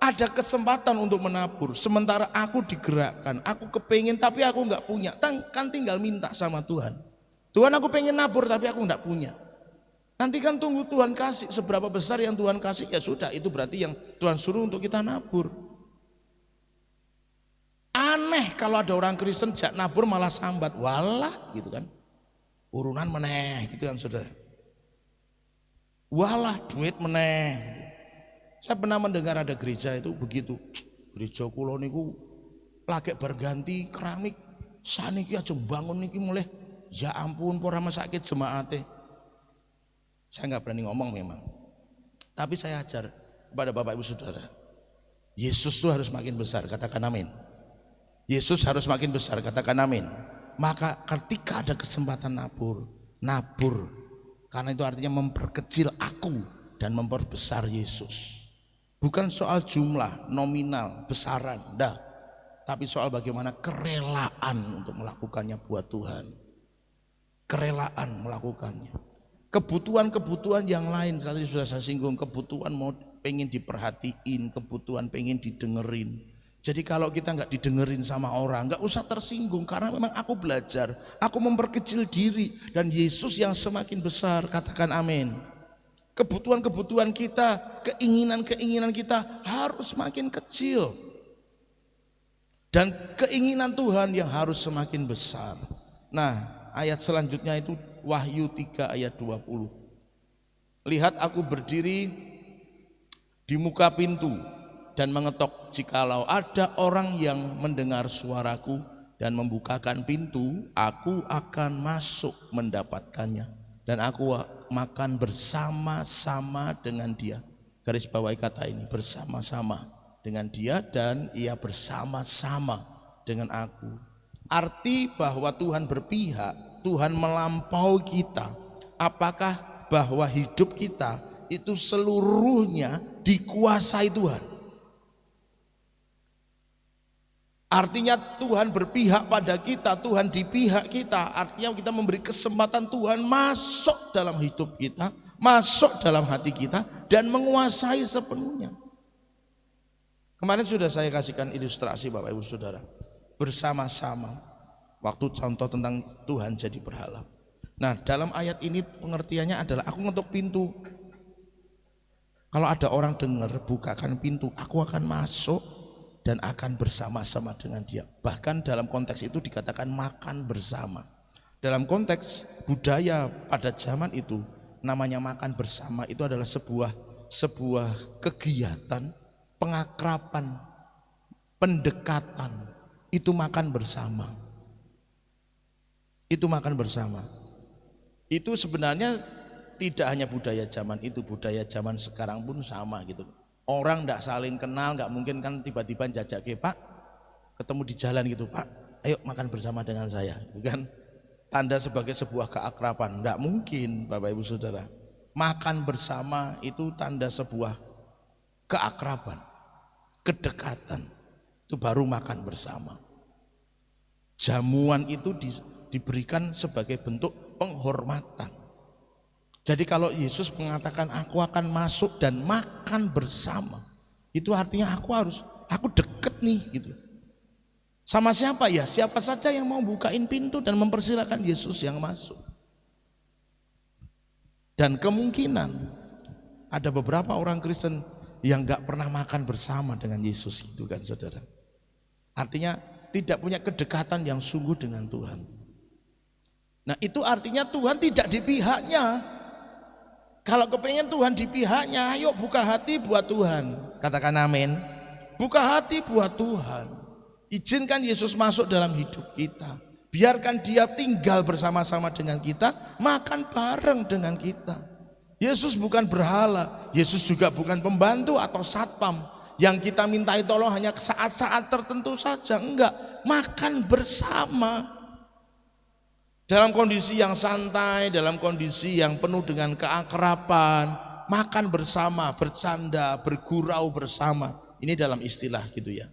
Speaker 3: ada kesempatan untuk menabur, sementara aku digerakkan, aku kepingin tapi aku nggak punya, kan tinggal minta sama Tuhan. Tuhan aku pengen nabur tapi aku nggak punya. Nanti kan tunggu Tuhan kasih, seberapa besar yang Tuhan kasih ya sudah, itu berarti yang Tuhan suruh untuk kita nabur. Aneh kalau ada orang Kristen jak nabur malah sambat, walah gitu kan. Urunan meneh gitu kan saudara. Walah duit meneh. Saya pernah mendengar ada gereja itu begitu. Gereja kula niku lagi berganti keramik. Saniki aja bangun niki mulai ya ampun pora sakit jemaate. Saya nggak berani ngomong memang. Tapi saya ajar kepada Bapak Ibu Saudara. Yesus itu harus makin besar, katakan amin. Yesus harus makin besar, katakan amin. Maka ketika ada kesempatan nabur. Karena itu artinya memperkecil aku dan memperbesar Yesus. Bukan soal jumlah, nominal, besaran, dah. Tapi soal bagaimana kerelaan untuk melakukannya buat Tuhan. Kerelaan melakukannya. Kebutuhan-kebutuhan yang lain tadi sudah saya singgung, kebutuhan mau pengen diperhatiin, kebutuhan pengen didengerin. Jadi kalau kita nggak didengerin sama orang, nggak usah tersinggung karena memang aku belajar, aku memperkecil diri dan Yesus yang semakin besar, katakan amin. Kebutuhan-kebutuhan kita, keinginan-keinginan kita harus semakin kecil dan keinginan Tuhan yang harus semakin besar. Nah, ayat selanjutnya itu Wahyu 3 ayat 20. Lihat aku berdiri di muka pintu dan mengetok, jikalau ada orang yang mendengar suaraku dan membukakan pintu, aku akan masuk mendapatkannya dan aku makan bersama-sama dengan dia. Garis bawahi kata ini, bersama-sama dengan dia dan ia bersama-sama dengan aku. Arti bahwa Tuhan berpihak, Tuhan melampaui kita. Apakah bahwa hidup kita itu seluruhnya dikuasai Tuhan? Artinya Tuhan berpihak pada kita, Tuhan di pihak kita. Artinya kita memberi kesempatan Tuhan masuk dalam hidup kita, masuk dalam hati kita dan menguasai sepenuhnya. Kemarin sudah saya kasihkan ilustrasi Bapak Ibu Saudara, bersama-sama waktu contoh tentang Tuhan jadi berhala. Nah, dalam ayat ini pengertiannya adalah aku ngetuk pintu. Kalau ada orang dengar, bukakan pintu, aku akan masuk dan akan bersama-sama dengan dia. Bahkan dalam konteks itu dikatakan makan bersama. Dalam konteks budaya pada zaman itu, namanya makan bersama itu adalah sebuah kegiatan pengakraban, pendekatan. Itu makan bersama. Itu makan bersama. Itu sebenarnya tidak hanya budaya zaman itu, budaya zaman sekarang pun sama gitu. Orang tidak saling kenal, nggak mungkin kan tiba-tiba jajak ke Pak, ketemu di jalan gitu, Pak, ayo makan bersama dengan saya, gitu kan? Tanda sebagai sebuah keakraban, nggak mungkin Bapak Ibu Saudara. Makan bersama itu tanda sebuah keakraban, kedekatan, itu baru makan bersama. Jamuan itu diberikan sebagai bentuk penghormatan. Jadi kalau Yesus mengatakan aku akan masuk dan makan bersama, itu artinya aku deket nih gitu. Sama siapa ya? Siapa saja yang mau bukain pintu dan mempersilakan Yesus yang masuk. Dan kemungkinan ada beberapa orang Kristen yang gak pernah makan bersama dengan Yesus gitu kan saudara. Artinya tidak punya kedekatan yang sungguh dengan Tuhan. Nah itu artinya Tuhan tidak di pihaknya. Kalau kepengen Tuhan di pihaknya, ayo buka hati buat Tuhan. Katakan amin. Buka hati buat Tuhan. Izinkan Yesus masuk dalam hidup kita. Biarkan dia tinggal bersama-sama dengan kita, makan bareng dengan kita. Yesus bukan berhala, Yesus juga bukan pembantu atau satpam yang kita mintai tolong hanya saat-saat tertentu saja. Enggak, makan bersama. Dalam kondisi yang santai, dalam kondisi yang penuh dengan keakraban, makan bersama, bercanda, bergurau bersama. Ini dalam istilah gitu ya.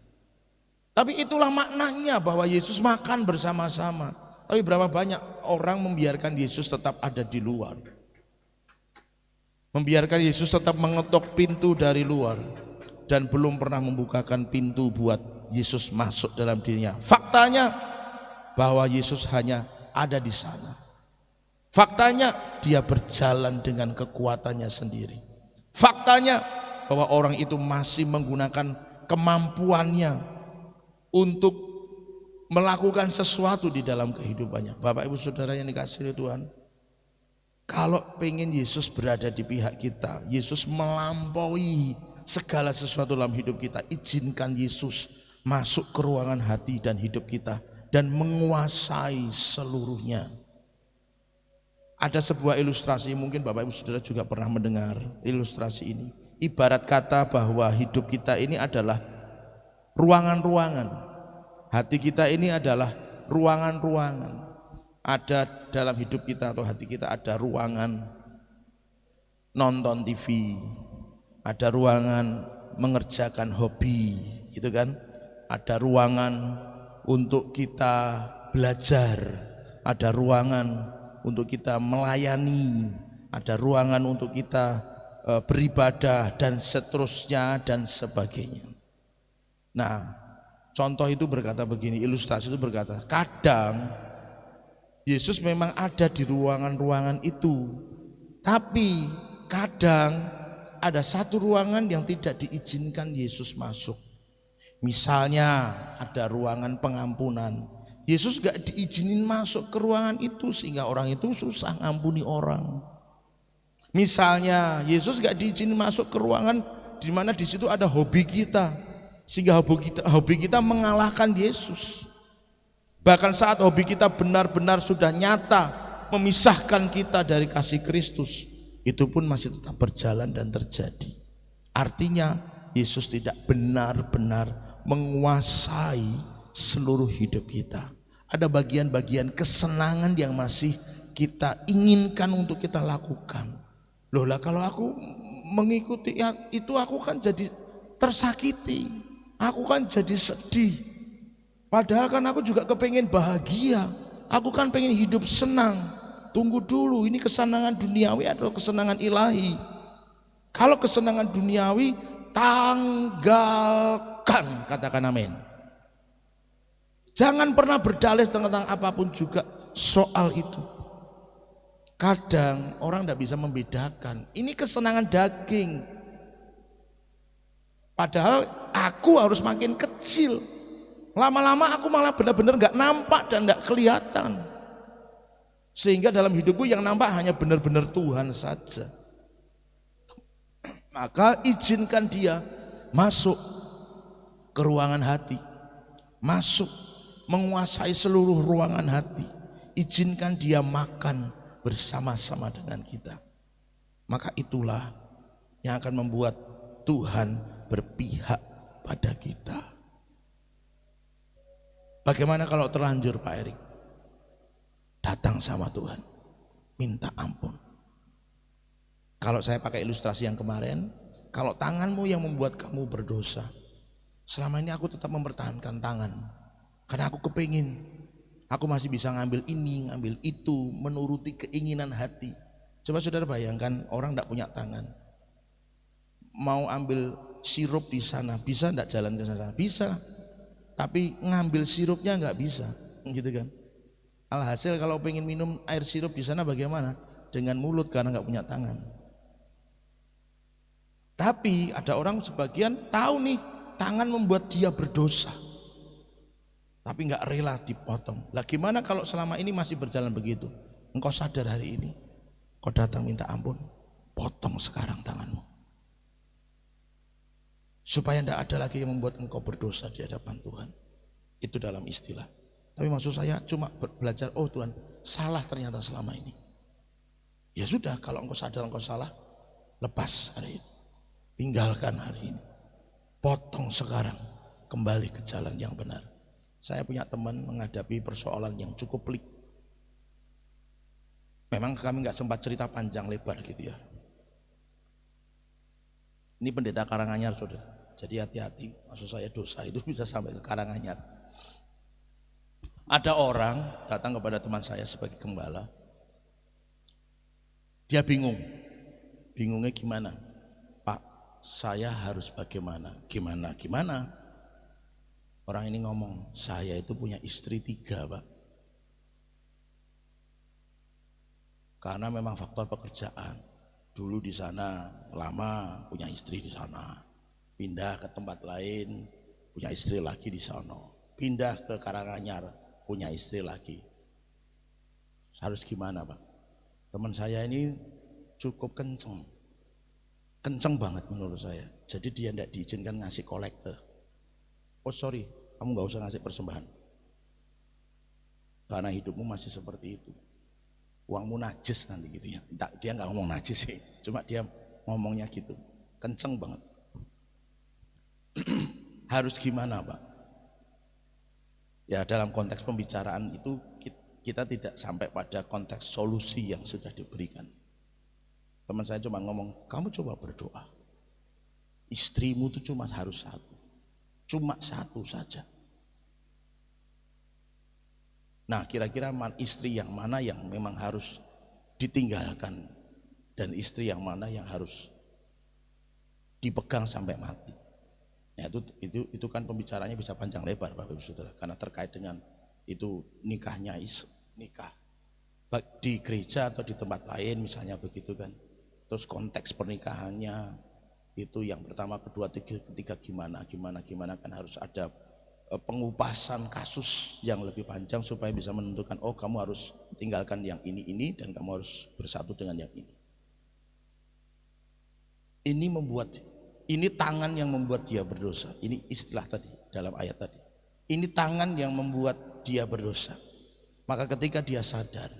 Speaker 3: Tapi itulah maknanya bahwa Yesus makan bersama-sama. Tapi berapa banyak orang membiarkan Yesus tetap ada di luar. Membiarkan Yesus tetap mengetuk pintu dari luar. Dan belum pernah membukakan pintu buat Yesus masuk dalam dirinya. Faktanya bahwa Yesus hanya ada di sana. Faktanya dia berjalan dengan kekuatannya sendiri. Faktanya bahwa orang itu masih menggunakan kemampuannya untuk melakukan sesuatu di dalam kehidupannya. Bapak Ibu Saudara yang dikasihi oleh Tuhan, kalau pengen Yesus berada di pihak kita, Yesus melampaui segala sesuatu dalam hidup kita, izinkan Yesus masuk ke ruangan hati dan hidup kita dan menguasai seluruhnya. Ada sebuah ilustrasi, mungkin Bapak Ibu Saudara juga pernah mendengar ilustrasi ini. Ibarat kata bahwa hidup kita ini adalah ruangan-ruangan. Hati kita ini adalah ruangan-ruangan. Ada dalam hidup kita atau hati kita ada ruangan nonton TV, ada ruangan mengerjakan hobi, gitu kan? Ada ruangan untuk kita belajar, ada ruangan untuk kita melayani, ada ruangan untuk kita beribadah dan seterusnya dan sebagainya. Nah, contoh itu berkata begini, ilustrasi itu berkata, kadang Yesus memang ada di ruangan-ruangan itu, tapi kadang ada satu ruangan yang tidak diizinkan Yesus masuk. Misalnya ada ruangan pengampunan, Yesus gak diizinin masuk ke ruangan itu sehingga orang itu susah ngampuni orang. Misalnya Yesus gak diizinin masuk ke ruangan di mana di situ ada hobi kita, sehingga hobi kita mengalahkan Yesus. Bahkan saat hobi kita benar-benar sudah nyata memisahkan kita dari kasih Kristus, itu pun masih tetap berjalan dan terjadi. Artinya Yesus tidak benar-benar menguasai seluruh hidup kita. Ada bagian-bagian kesenangan yang masih kita inginkan untuk kita lakukan. Loh lah, kalau aku mengikuti itu aku kan jadi tersakiti. Aku kan jadi sedih. Padahal kan aku juga kepengen bahagia. Aku kan pengen hidup senang. Tunggu dulu, ini kesenangan duniawi atau kesenangan ilahi? Kalau kesenangan duniawi, tanggal lakukan, katakan amin. Jangan pernah berdalih tentang apapun juga soal itu. Kadang orang tidak bisa membedakan, ini kesenangan daging. Padahal aku harus makin kecil. Lama-lama aku malah benar-benar gak nampak dan gak kelihatan. Sehingga dalam hidupku yang nampak hanya benar-benar Tuhan saja. Maka izinkan dia masuk ke ruangan hati. Masuk, menguasai seluruh ruangan hati. Izinkan dia makan bersama-sama dengan kita. Maka itulah yang akan membuat Tuhan berpihak pada kita. Bagaimana kalau terlanjur Pak Erik? Datang sama Tuhan, minta ampun. Kalau saya pakai ilustrasi yang kemarin, kalau tanganmu yang membuat kamu berdosa, selama ini aku tetap mempertahankan tangan. Karena aku kepingin, aku masih bisa ngambil ini, ngambil itu, menuruti keinginan hati. Coba saudara bayangkan orang tidak punya tangan. Mau ambil sirup di sana, bisa tidak jalan ke sana? Bisa, tapi ngambil sirupnya nggak bisa, gitu kan? Alhasil kalau pengen minum air sirup di sana bagaimana? Dengan mulut karena nggak punya tangan. Tapi ada orang sebagian tahu nih tangan membuat dia berdosa, tapi nggak rela dipotong. Lah gimana kalau selama ini masih berjalan begitu? Engkau sadar hari ini, kau datang minta ampun, potong sekarang tanganmu, supaya tidak ada lagi yang membuat engkau berdosa di hadapan Tuhan. Itu dalam istilah. Tapi maksud saya cuma belajar, oh Tuhan salah ternyata selama ini. Ya sudah, kalau engkau sadar engkau salah, lepas hari ini, tinggalkan hari ini, potong sekarang, kembali ke jalan yang benar. Saya punya teman menghadapi persoalan yang cukup pelik. Memang kami nggak sempat cerita panjang lebar gitu ya. Ini pendeta Karanganyar saudara, jadi hati-hati, maksud saya dosa itu bisa sampai ke Karanganyar. Ada orang datang kepada teman saya sebagai gembala. Dia bingung. Bingungnya gimana? Pak, saya harus bagaimana? Gimana? Orang ini ngomong, saya itu punya istri 3 Pak. Karena memang faktor pekerjaan. Dulu di sana lama punya istri di sana. Pindah ke tempat lain, punya istri lagi di sana. Pindah ke Karanganyar, punya istri lagi. Harus gimana Pak? Teman saya ini cukup kenceng banget menurut saya. Jadi dia tidak diizinkan ngasih kolekte. Oh sorry, kamu gak usah ngasih persembahan, karena hidupmu masih seperti itu. Uangmu najis nanti gitu ya. Dia gak ngomong najis sih, cuma dia ngomongnya gitu, kenceng banget. Harus gimana Pak? Ya dalam konteks pembicaraan itu kita tidak sampai pada konteks solusi yang sudah diberikan. Teman saya cuma ngomong, kamu coba berdoa. Istrimu itu cuma harus 1. Cuma 1 saja. Nah kira-kira istri yang mana yang memang harus ditinggalkan, dan istri yang mana yang harus dipegang sampai mati. Ya, itu kan pembicaranya bisa panjang lebar Bapak Ibu Saudara, karena terkait dengan itu nikah baik di gereja atau di tempat lain misalnya begitu kan. Terus konteks pernikahannya itu yang pertama, kedua, ketiga gimana kan harus ada pengupasan kasus yang lebih panjang supaya bisa menentukan, oh kamu harus tinggalkan yang ini dan kamu harus bersatu dengan yang ini. Ini tangan yang membuat dia berdosa. Ini istilah tadi dalam ayat tadi. Ini tangan yang membuat dia berdosa. Maka ketika dia sadar,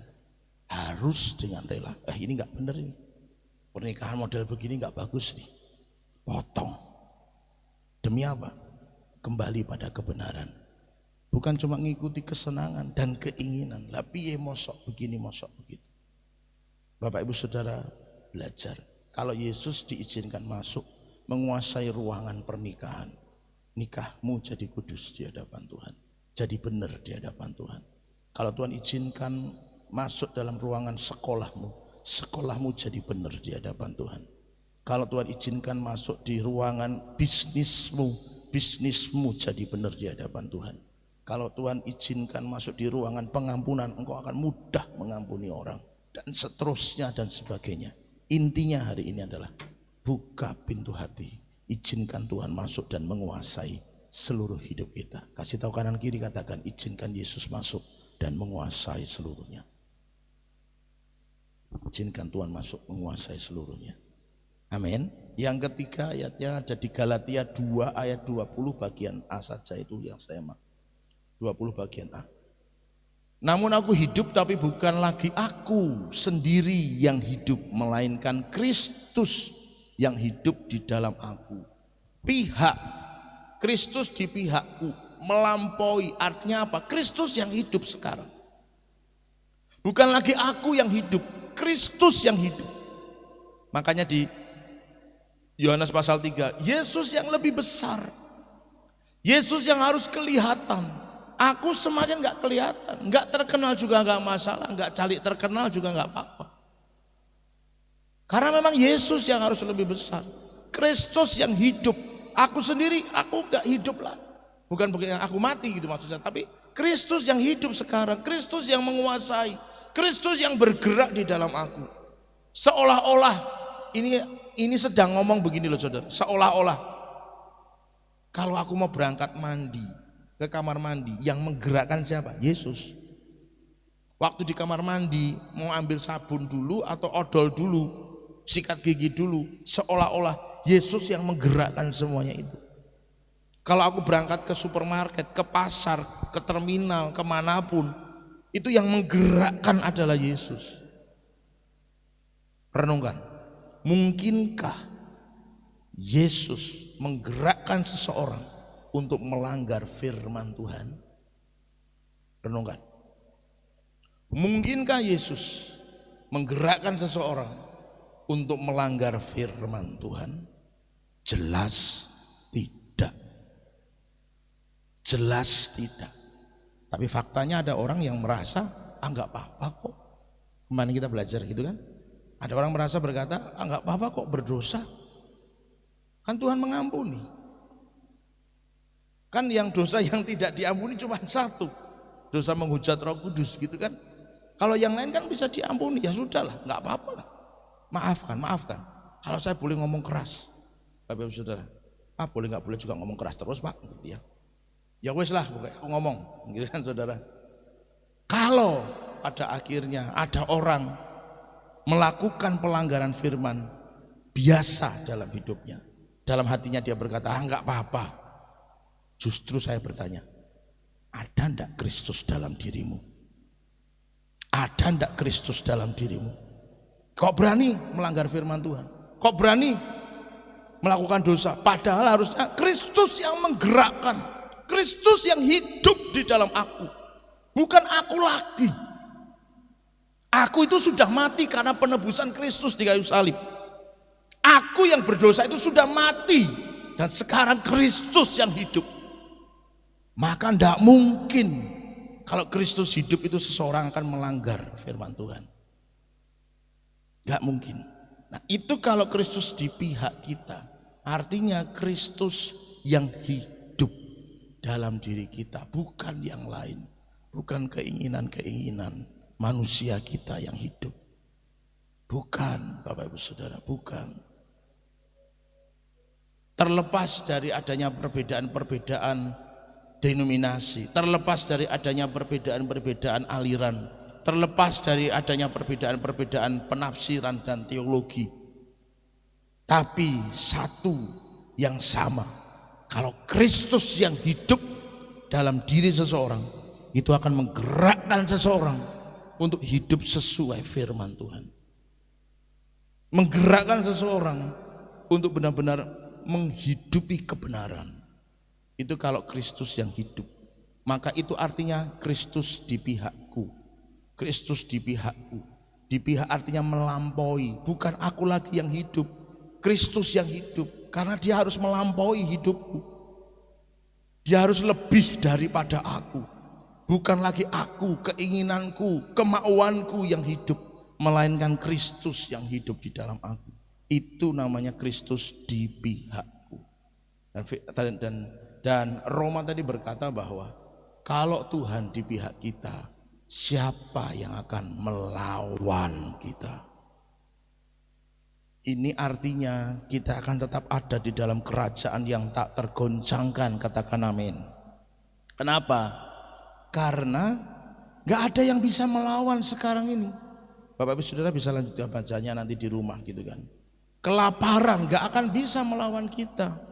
Speaker 3: harus dengan rela. Ini nggak benar ini. Pernikahan model begini nggak bagus nih. Potong. Demi apa? Kembali pada kebenaran. Bukan cuma ngikuti kesenangan dan keinginan. Lah piye mosok begini, mosok begitu. Bapak Ibu Saudara belajar. Kalau Yesus diizinkan masuk menguasai ruangan pernikahan, nikahmu jadi kudus di hadapan Tuhan, jadi benar di hadapan Tuhan. Kalau Tuhan izinkan masuk dalam ruangan sekolahmu jadi benar di hadapan Tuhan. Kalau Tuhan izinkan masuk di ruangan bisnismu, bisnismu jadi benar di hadapan Tuhan. Kalau Tuhan izinkan masuk di ruangan pengampunan, engkau akan mudah mengampuni orang, dan seterusnya dan sebagainya. Intinya hari ini adalah buka pintu hati, izinkan Tuhan masuk dan menguasai seluruh hidup kita. Kasih tahu kanan kiri, katakan izinkan Yesus masuk dan menguasai seluruhnya. Izinkan Tuhan masuk menguasai seluruhnya. Amin. Yang ketiga ayatnya ada di Galatia 2 ayat 20 bagian A saja, itu yang saya mau. 20 bagian A. Namun aku hidup, tapi bukan lagi aku sendiri yang hidup, melainkan Kristus yang hidup di dalam aku. Pihak Kristus di pihakku, melampaui. Artinya apa? Kristus yang hidup sekarang. Bukan lagi aku yang hidup, Kristus yang hidup. Makanya di Yohanes pasal 3, Yesus yang lebih besar, Yesus yang harus kelihatan. Aku semakin gak kelihatan, gak terkenal juga gak masalah, gak cari terkenal juga gak apa-apa. Karena memang Yesus yang harus lebih besar, Kristus yang hidup. Aku sendiri, aku gak hidup lah. Bukan begini, aku mati gitu maksudnya, tapi Kristus yang hidup sekarang, Kristus yang menguasai, Kristus yang bergerak di dalam aku. Seolah-olah ini sedang ngomong begini loh saudara, seolah-olah kalau aku mau berangkat mandi ke kamar mandi, yang menggerakkan siapa? Yesus. Waktu di kamar mandi mau ambil sabun dulu atau odol dulu, sikat gigi dulu, seolah-olah Yesus yang menggerakkan semuanya itu. Kalau aku berangkat ke supermarket, ke pasar, ke terminal, kemanapun, itu yang menggerakkan adalah Yesus. Renungkan, mungkinkah Yesus menggerakkan seseorang untuk melanggar firman Tuhan? Renungkan, mungkinkah Yesus menggerakkan seseorang untuk melanggar firman Tuhan? Jelas tidak. Jelas tidak. Tapi faktanya ada orang yang merasa enggak apa-apa kok. Kemarin kita belajar gitu kan. Ada orang merasa berkata enggak apa-apa kok berdosa. Kan Tuhan mengampuni. Kan yang dosa yang tidak diampuni cuma satu, dosa menghujat Roh Kudus gitu kan. Kalau yang lain kan bisa diampuni, ya sudahlah, nggak apa-apa lah. Maafkan. Kalau saya boleh ngomong keras, Bapak Ibu Saudara, boleh nggak boleh juga ngomong keras terus Pak, gitu ya. Ya wes lah, aku ngomong, gitu kan saudara. Kalau pada akhirnya ada orang melakukan pelanggaran firman biasa dalam hidupnya, dalam hatinya dia berkata, nggak apa-apa. Justru saya bertanya, ada ndak Kristus dalam dirimu? Ada ndak Kristus dalam dirimu? Kok berani melanggar firman Tuhan? Kok berani melakukan dosa? Padahal harusnya Kristus yang menggerakkan, Kristus yang hidup di dalam aku, bukan aku lagi. Aku itu sudah mati karena penebusan Kristus di kayu salib. Aku yang berdosa itu sudah mati, dan sekarang Kristus yang hidup. Maka tidak mungkin kalau Kristus hidup itu seseorang akan melanggar firman Tuhan. Tidak mungkin. Nah itu kalau Kristus di pihak kita, artinya Kristus yang hidup dalam diri kita, bukan yang lain, bukan keinginan-keinginan manusia kita yang hidup. Bukan, Bapak Ibu Saudara, bukan. Terlepas dari adanya perbedaan-perbedaan denominasi, terlepas dari adanya perbedaan-perbedaan aliran, terlepas dari adanya perbedaan-perbedaan penafsiran dan teologi, tapi satu yang sama, kalau Kristus yang hidup dalam diri seseorang, itu akan menggerakkan seseorang untuk hidup sesuai firman Tuhan, menggerakkan seseorang untuk benar-benar menghidupi kebenaran. Itu kalau Kristus yang hidup. Maka itu artinya Kristus di pihakku. Kristus di pihakku. Di pihak artinya melampaui. Bukan aku lagi yang hidup, Kristus yang hidup. Karena dia harus melampaui hidupku. Dia harus lebih daripada aku. Bukan lagi aku, keinginanku, kemauanku yang hidup, melainkan Kristus yang hidup di dalam aku. Itu namanya Kristus di pihakku. Dan Roma tadi berkata bahwa kalau Tuhan di pihak kita, siapa yang akan melawan kita? Ini artinya kita akan tetap ada di dalam kerajaan yang tak tergoncangkan, katakan amin. Kenapa? Karena gak ada yang bisa melawan sekarang ini. Bapak Ibu Saudara bisa lanjutkan bacanya nanti di rumah gitu kan. Kelaparan gak akan bisa melawan kita.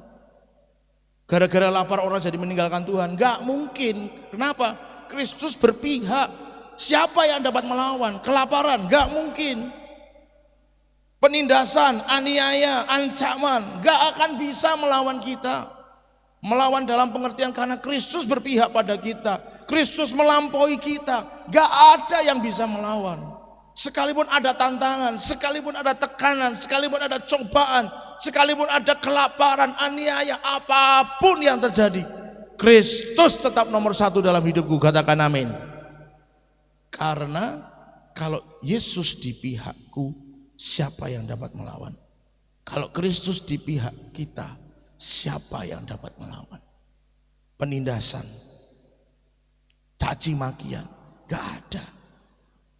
Speaker 3: Gara-gara lapar orang jadi meninggalkan Tuhan, gak mungkin. Kenapa? Kristus berpihak. Siapa yang dapat melawan? Kelaparan gak mungkin. Penindasan, aniaya, ancaman gak akan bisa melawan kita. Melawan dalam pengertian karena Kristus berpihak pada kita, Kristus melampaui kita, gak ada yang bisa melawan. Sekalipun ada tantangan, sekalipun ada tekanan, sekalipun ada cobaan, sekalipun ada kelaparan, aniaya, apapun yang terjadi, Kristus tetap nomor satu dalam hidupku, katakan amin. Karena kalau Yesus di pihakku, siapa yang dapat melawan? Kalau Kristus di pihak kita, siapa yang dapat melawan? Penindasan, caci makian, gak ada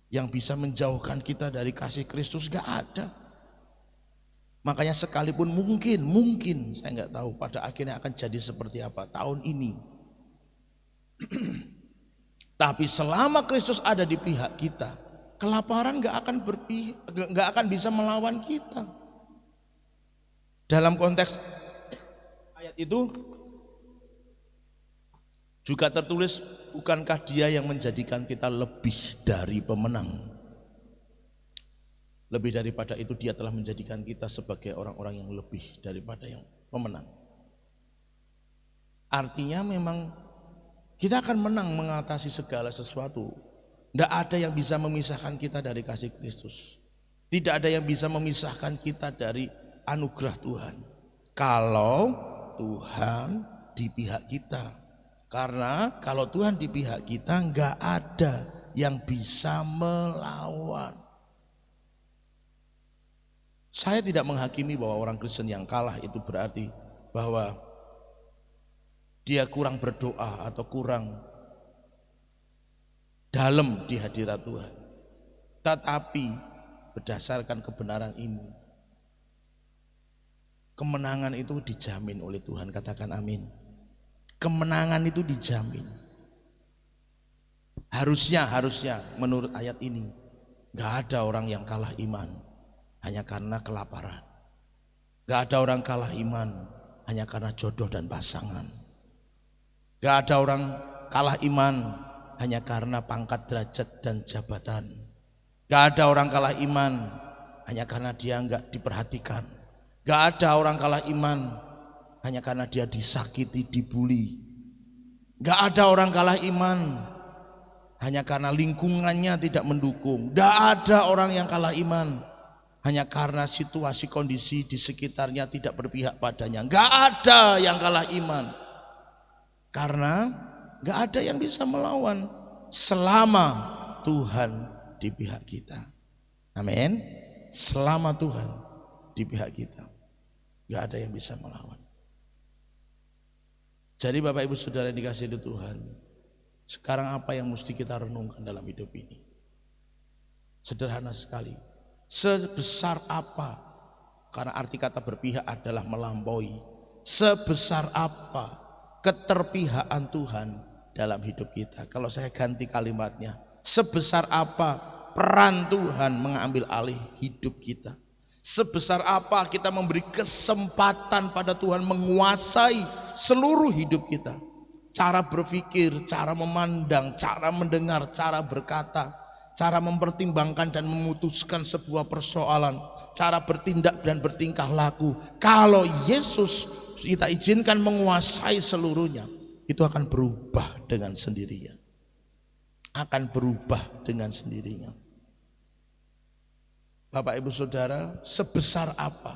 Speaker 3: yang bisa menjauhkan kita dari kasih Kristus, gak ada. Makanya sekalipun mungkin saya nggak tahu pada akhirnya akan jadi seperti apa tahun ini. Tapi selama Kristus ada di pihak kita, kelaparan gak akan bisa melawan kita. Dalam konteks ayat itu juga tertulis, bukankah Dia yang menjadikan kita lebih dari pemenang? Lebih daripada itu, Dia telah menjadikan kita sebagai orang-orang yang lebih daripada yang pemenang. Artinya memang kita akan menang mengatasi segala sesuatu. Tidak ada yang bisa memisahkan kita dari kasih Kristus. Tidak ada yang bisa memisahkan kita dari anugerah Tuhan. Kalau Tuhan di pihak kita. Karena kalau Tuhan di pihak kita, nggak ada yang bisa melawan. Saya tidak menghakimi bahwa orang Kristen yang kalah itu berarti bahwa dia kurang berdoa atau kurang dalam di hadirat Tuhan. Tetapi berdasarkan kebenaran ini, kemenangan itu dijamin oleh Tuhan, katakan amin. Kemenangan itu dijamin. Harusnya menurut ayat ini gak ada orang yang kalah iman hanya karena kelaparan. Gak ada orang kalah iman hanya karena jodoh dan pasangan. Gak ada orang kalah iman hanya karena pangkat, derajat, dan jabatan. Gak ada orang kalah iman hanya karena dia gak diperhatikan. Gak ada orang kalah iman hanya karena dia disakiti, dibully. Gak ada orang kalah iman hanya karena lingkungannya tidak mendukung. Gak ada orang yang kalah iman hanya karena situasi kondisi di sekitarnya tidak berpihak padanya. Gak ada yang kalah iman. Karena gak ada yang bisa melawan selama Tuhan di pihak kita. Amin. Selama Tuhan di pihak kita, gak ada yang bisa melawan. Jadi Bapak Ibu Saudara dikasihi Tuhan, sekarang apa yang mesti kita renungkan dalam hidup ini? Sederhana sekali. Sebesar apa? Karena arti kata berpihak adalah melampaui. Sebesar apa keterpihakan Tuhan dalam hidup kita? Kalau saya ganti kalimatnya, sebesar apa peran Tuhan mengambil alih hidup kita? Sebesar apa kita memberi kesempatan pada Tuhan menguasai seluruh hidup kita? Cara berpikir, cara memandang, cara mendengar, cara berkata, cara mempertimbangkan dan memutuskan sebuah persoalan, cara bertindak dan bertingkah laku. Kalau Yesus kita izinkan menguasai seluruhnya, itu akan berubah dengan sendirinya. Akan berubah dengan sendirinya. Bapak Ibu Saudara, sebesar apa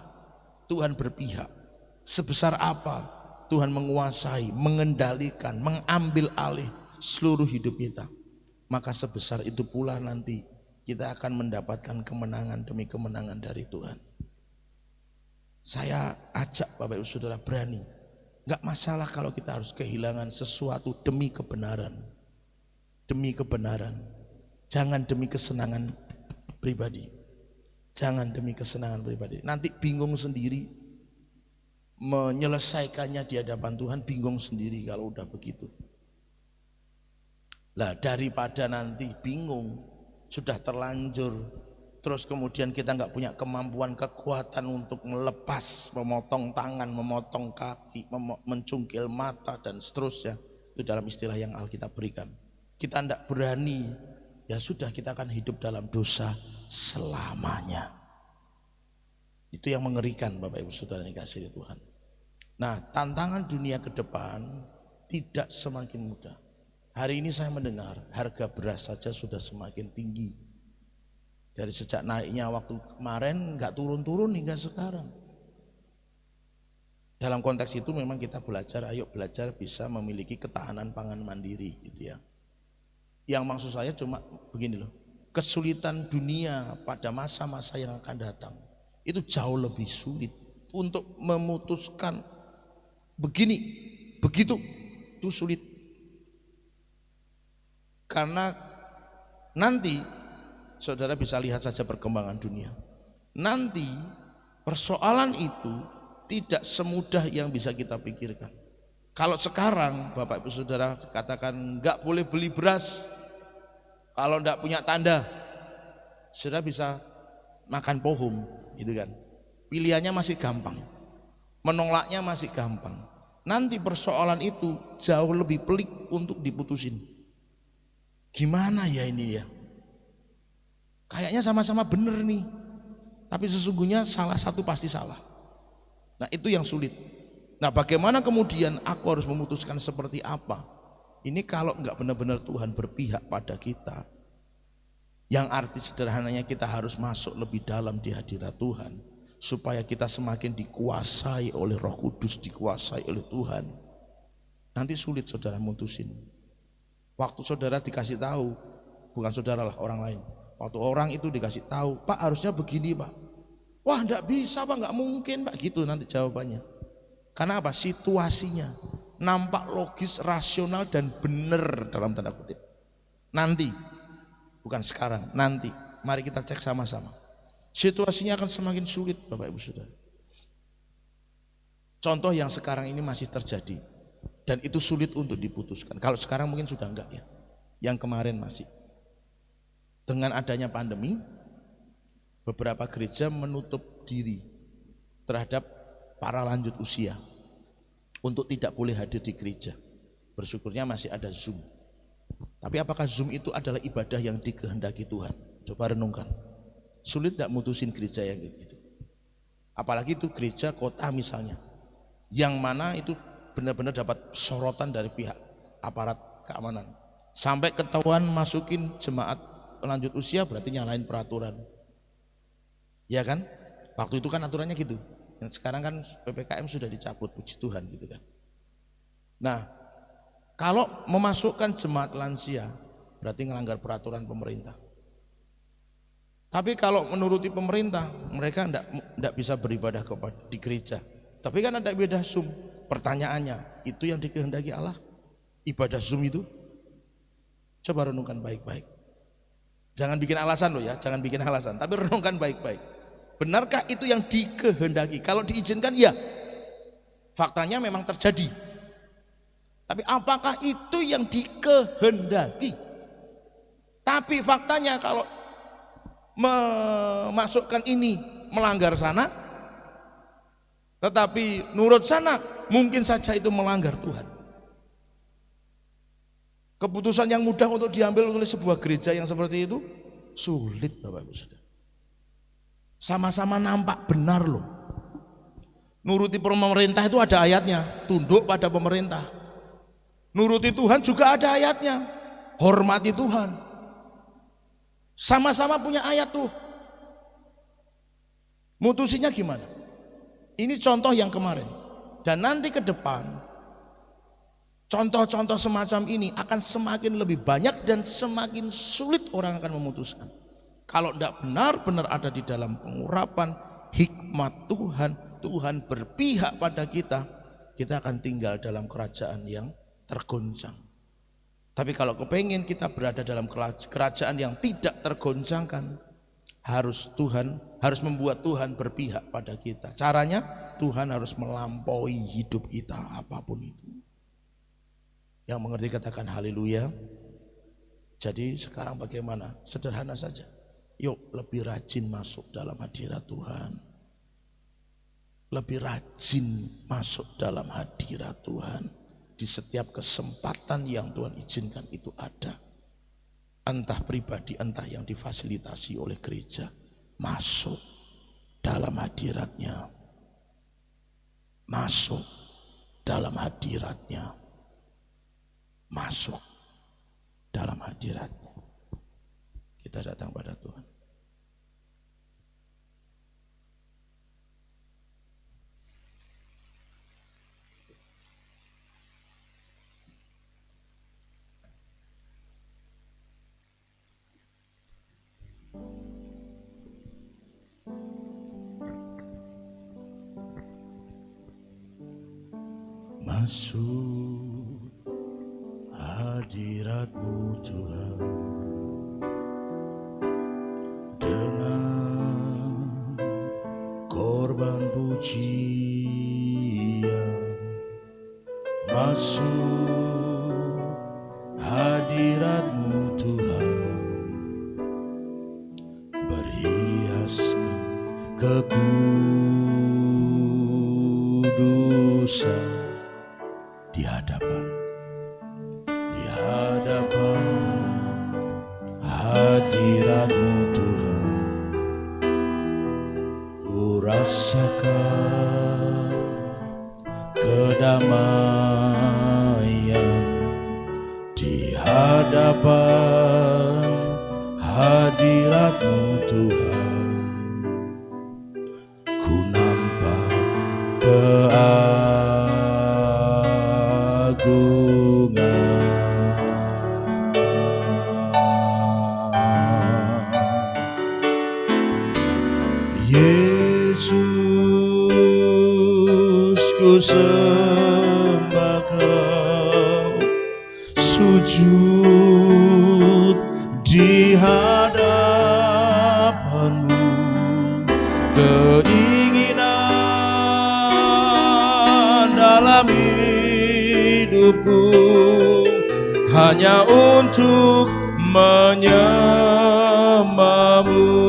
Speaker 3: Tuhan berpihak, sebesar apa Tuhan menguasai, mengendalikan, mengambil alih seluruh hidup kita, maka sebesar itu pula nanti kita akan mendapatkan kemenangan demi kemenangan dari Tuhan. Saya ajak Bapak Ibu Saudara berani Enggak masalah kalau kita harus kehilangan sesuatu demi kebenaran. Demi kebenaran. Jangan demi kesenangan pribadi. Jangan demi kesenangan pribadi. Nanti bingung sendiri menyelesaikannya di hadapan Tuhan, bingung sendiri kalau udah begitu. Lah daripada nanti bingung, sudah terlanjur, terus kemudian kita nggak punya kemampuan, kekuatan untuk melepas, memotong tangan, memotong kaki, mencungkil mata dan seterusnya. Itu dalam istilah yang Alkitab berikan. Kita tidak berani, ya sudah kita akan hidup dalam dosa selamanya. Itu yang mengerikan Bapak Ibu Saudara yang dikasihi Tuhan. Nah, tantangan dunia ke depan tidak semakin mudah. Hari ini saya mendengar harga beras saja sudah semakin tinggi. Dari sejak naiknya waktu kemarin nggak turun-turun hingga sekarang. Dalam konteks itu memang kita belajar, ayo belajar bisa memiliki ketahanan pangan mandiri gitu ya. Yang maksud saya cuma begini loh, kesulitan dunia pada masa-masa yang akan datang itu jauh lebih sulit untuk memutuskan begini, begitu, itu sulit. Karena nanti saudara bisa lihat saja perkembangan dunia. Nanti persoalan itu tidak semudah yang bisa kita pikirkan. Kalau sekarang Bapak Ibu Saudara katakan enggak boleh beli beras kalau enggak punya tanda, saudara bisa makan pohum gitu kan. Pilihannya masih gampang, menolaknya masih gampang. Nanti persoalan itu jauh lebih pelik untuk diputusin. Gimana ya ini ya? Kayaknya sama-sama benar nih, tapi sesungguhnya salah satu pasti salah. Nah itu yang sulit. Nah bagaimana kemudian aku harus memutuskan seperti apa? Ini kalau enggak benar-benar Tuhan berpihak pada kita, yang arti sederhananya kita harus masuk lebih dalam di hadirat Tuhan, supaya kita semakin dikuasai oleh Roh Kudus, dikuasai oleh Tuhan. Nanti sulit saudara mutusin. Waktu saudara dikasih tahu, bukan saudara lah, orang lain. Waktu orang itu dikasih tahu, Pak harusnya begini Pak. Wah enggak bisa Pak, enggak mungkin Pak, gitu nanti jawabannya. Karena apa? Situasinya nampak logis, rasional dan benar dalam tanda kutip. Nanti, bukan sekarang, nanti. Mari kita cek sama-sama. Situasinya akan semakin sulit Bapak Ibu Saudara. Contoh yang sekarang ini masih terjadi dan itu sulit untuk diputuskan. Kalau sekarang mungkin sudah enggak ya. Yang kemarin masih. Dengan adanya pandemi, beberapa gereja menutup diri terhadap para lanjut usia untuk tidak boleh hadir di gereja. Bersyukurnya masih ada Zoom. Tapi apakah Zoom itu adalah ibadah yang dikehendaki Tuhan? Coba renungkan. Sulit tidak mutusin gereja yang gitu. Apalagi itu gereja kota misalnya, yang mana itu benar-benar dapat sorotan dari pihak aparat keamanan. Sampai ketahuan masukin jemaat lanjut usia berarti nyalain peraturan. Ya kan? Waktu itu kan aturannya gitu. Dan sekarang kan PPKM sudah dicabut, puji Tuhan gitu kan. Nah, kalau memasukkan jemaat lansia berarti melanggar peraturan pemerintah. Tapi kalau menuruti pemerintah, mereka enggak bisa beribadah di gereja. Tapi kan ada ibadah Zoom. Pertanyaannya, itu yang dikehendaki Allah? Ibadah Zoom itu? Coba renungkan baik-baik. Jangan bikin alasan loh ya, jangan bikin alasan. Tapi renungkan baik-baik. Benarkah itu yang dikehendaki? Kalau diizinkan ya, faktanya memang terjadi. Tapi apakah itu yang dikehendaki? Tapi faktanya kalau memasukkan ini melanggar sana, tetapi nurut sana mungkin saja itu melanggar Tuhan. Keputusan yang mudah untuk diambil oleh sebuah gereja yang seperti itu sulit Bapak Ibu Saudara. Sama-sama nampak benar loh. Nuruti pemerintah itu ada ayatnya, tunduk pada pemerintah. Nuruti Tuhan juga ada ayatnya, hormati Tuhan. Sama-sama punya ayat tuh. Mutusinya gimana? Ini contoh yang kemarin. Dan nanti ke depan contoh-contoh semacam ini akan semakin lebih banyak dan semakin sulit orang akan memutuskan. Kalau tidak benar-benar ada di dalam pengurapan hikmat Tuhan, Tuhan berpihak pada kita, kita akan tinggal dalam kerajaan yang tergoncang. Tapi kalau kepengen kita berada dalam kerajaan yang tidak tergoncangkan, harus membuat Tuhan berpihak pada kita. Caranya Tuhan harus melampaui hidup kita apapun itu. Yang mengerti katakan haleluya. Jadi sekarang bagaimana? Sederhana saja. Yuk lebih rajin masuk dalam hadirat Tuhan. Lebih rajin masuk dalam hadirat Tuhan. Di setiap kesempatan yang Tuhan izinkan itu ada. Entah pribadi, entah yang difasilitasi oleh gereja. Masuk dalam hadiratnya. Masuk dalam hadiratnya. Masuk dalam hadiratnya. Kita datang pada Tuhan. Masuk hadirat-Mu Tuhan dengan korban pujian. Masuk hadirat-Mu Tuhan, berhiaskan kekudusan. Di hadapan hadirat-Mu Tuhan, ku rasakan kedamaian. Di hadapan hadirat-Mu Tuhan, ku nampak Yesus, ku sembah Kau, sujud di hadapan-Mu. Keinginan dalam hidupku hanya untuk menyembah-Mu.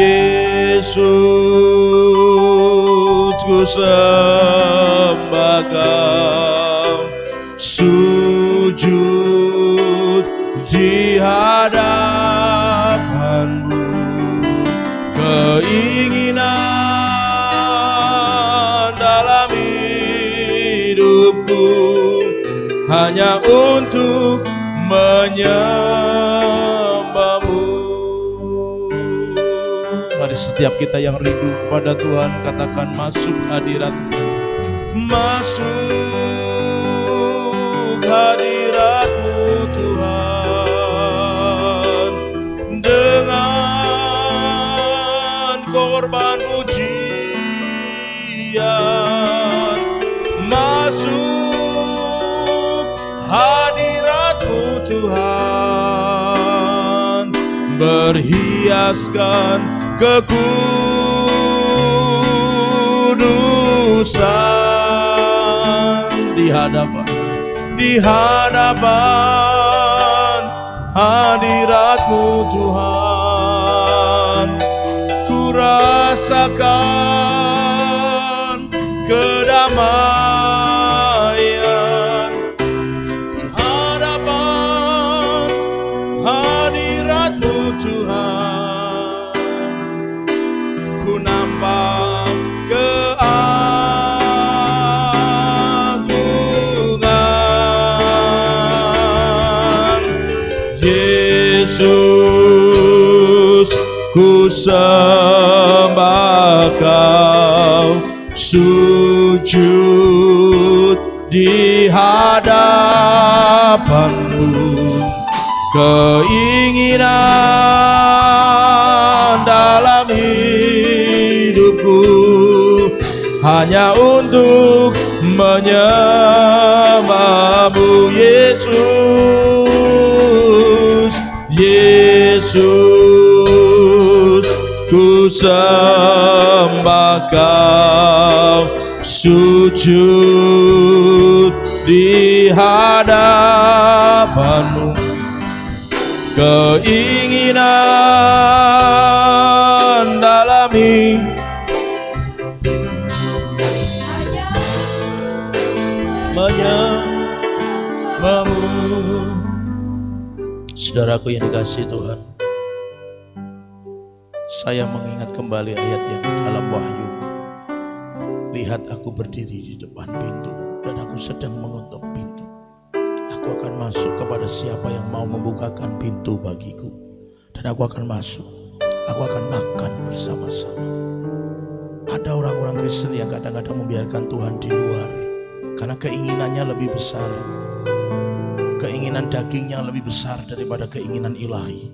Speaker 3: Yesus, ku sembah Kau, sujud di hadapan-Mu. Keinginan dalam hidupku hanya untuk menyembah-Mu. Mari setiap kita yang rindu kepada Tuhan katakan masuk hadirat. Masuk hadirat-Mu Tuhan dengan korban pujian. Masuk hadirat-Mu Tuhan, berhiaskan kekudusan. Di hadapan hadirat-Mu Tuhan, ku rasakan kedamaian. Di hadapan hadirat-Mu Tuhan, ku nampak keagungan. Yesus, ku sembah Kau, sujud di hadapan-Mu. Keinginan dalam hidupku hanya untuk menyembahmu. Yesus, Yesus, ku sembah Kau, sujud di hadapanmu. Keinginan dalam menyembahmu. Saudaraku yang dikasihi Tuhan, saya mengingat kembali ayat yang dalam Wahyu. Lihat, aku berdiri di depan pintu dan aku sedang mengetuk pintu. Aku akan masuk kepada siapa yang mau membukakan pintu bagiku, dan aku akan masuk. Aku akan makan bersama-sama. Ada orang-orang Kristen yang kadang-kadang membiarkan Tuhan di luar karena keinginannya lebih besar. Keinginan dagingnya lebih besar daripada keinginan ilahi.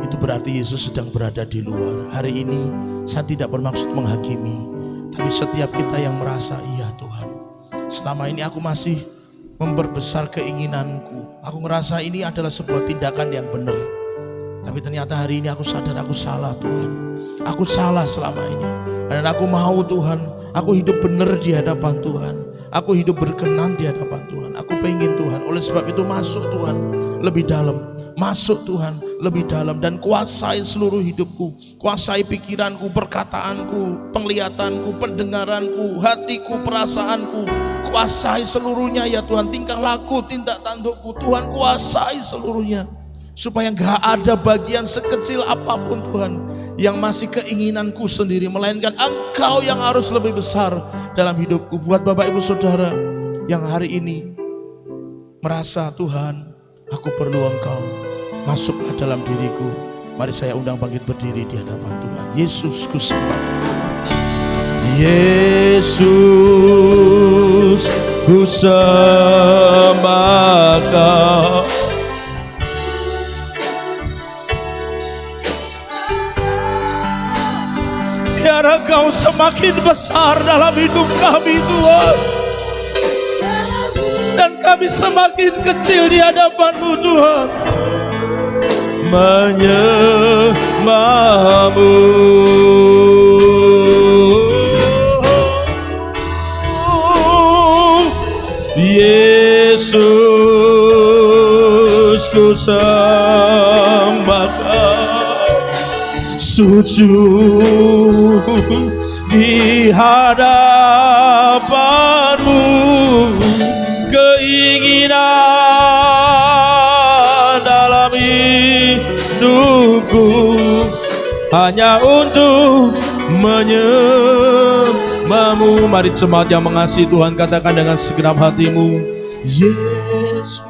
Speaker 3: Itu berarti Yesus sedang berada di luar. Hari ini saya tidak bermaksud menghakimi, tapi setiap kita yang merasa, iya Tuhan, selama ini aku masih memperbesar keinginanku. Aku ngerasa ini adalah sebuah tindakan yang benar. Tapi ternyata hari ini aku sadar aku salah Tuhan. Aku salah selama ini. Dan aku mau Tuhan, aku hidup benar di hadapan Tuhan. Aku hidup berkenan di hadapan Tuhan. Aku pengen Tuhan. Oleh sebab itu masuk Tuhan lebih dalam. Masuk Tuhan lebih dalam dan kuasai seluruh hidupku. Kuasai pikiranku, perkataanku, penglihatanku, pendengaranku, hatiku, perasaanku. Kuasai seluruhnya ya Tuhan. Tingkah laku, tindak tandukku, Tuhan kuasai seluruhnya. Supaya gak ada bagian sekecil apapun Tuhan yang masih keinginanku sendiri, melainkan Engkau yang harus lebih besar dalam hidupku. Buat Bapak Ibu Saudara yang hari ini merasa, Tuhan aku perlu Engkau, masuklah dalam diriku. Mari saya undang bangkit berdiri di hadapan Tuhan. Yesus ku sembah, Yesus ku sembah Kau. Biar Engkau semakin besar dalam hidup kami Tuhan, dan kami semakin kecil di hadapan-Mu Tuhan. Menyembahmu, Yesus ku sembah Kau, sujud di hadapan-Mu. Keinginan dalam hidupku hanya untuk menyembahmu. Mari jemaat yang mengasihi Tuhan, katakan dengan segenap hatimu, Yesus.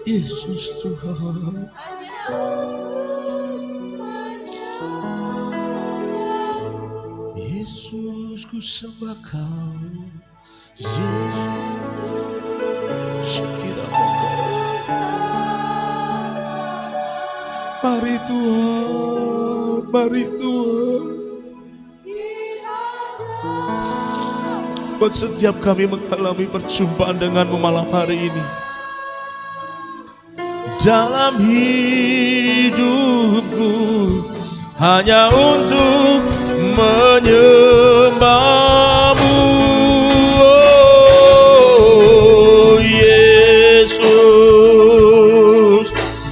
Speaker 3: Yesus Tuhan, Yesus ku sembah Kau, Yesus sekiranya mari Tuhan, mari Tuhan. Buat setiap kami mengalami perjumpaan dengan-Mu malam hari ini, dalam hidupku hanya untuk menyembah-Mu. Oh Yesus,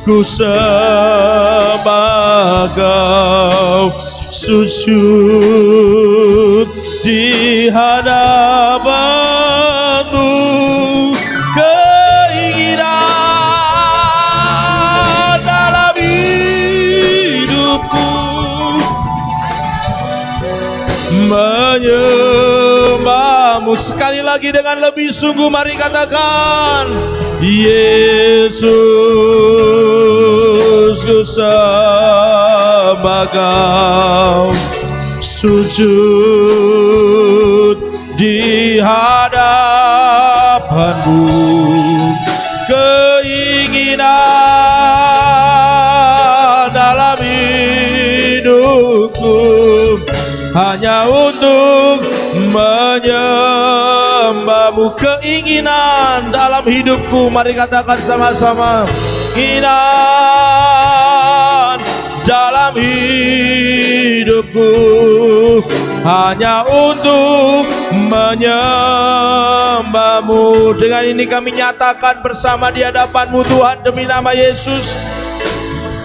Speaker 3: ku sembah Kau, sujud di hadapan-Mu. Keinginan dalam hidupku menyembah-Mu. Sekali lagi dengan lebih sungguh, mari katakan, Yesus ku untuk sembah Kau, sujud di hadapan-Mu, keinginan dalam hidupku hanya untuk menyembah-Mu. Keinginan dalam hidupku, mari katakan sama-sama, keinginan dalam hidupku hanya untuk menyembah-Mu. Dengan ini kami nyatakan bersama di hadapan-Mu Tuhan, demi nama Yesus.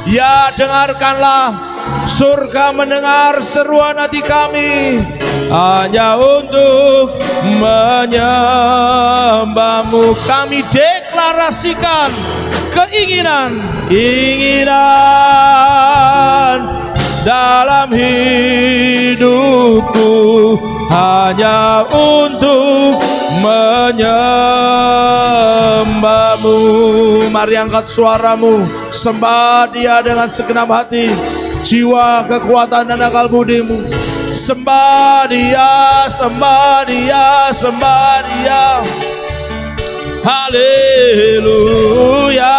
Speaker 3: Ya, dengarkanlah, surga mendengar seruan hati kami hanya untuk menyembah-Mu. Kami deklarasikan keinginan dalam hidupku hanya untuk menyembah-Mu. Mari angkat suaramu, sembah Dia dengan segenap hati, jiwa, kekuatan dan akal budimu. Sembah Dia, sembah Dia, sembah Dia. Haleluya.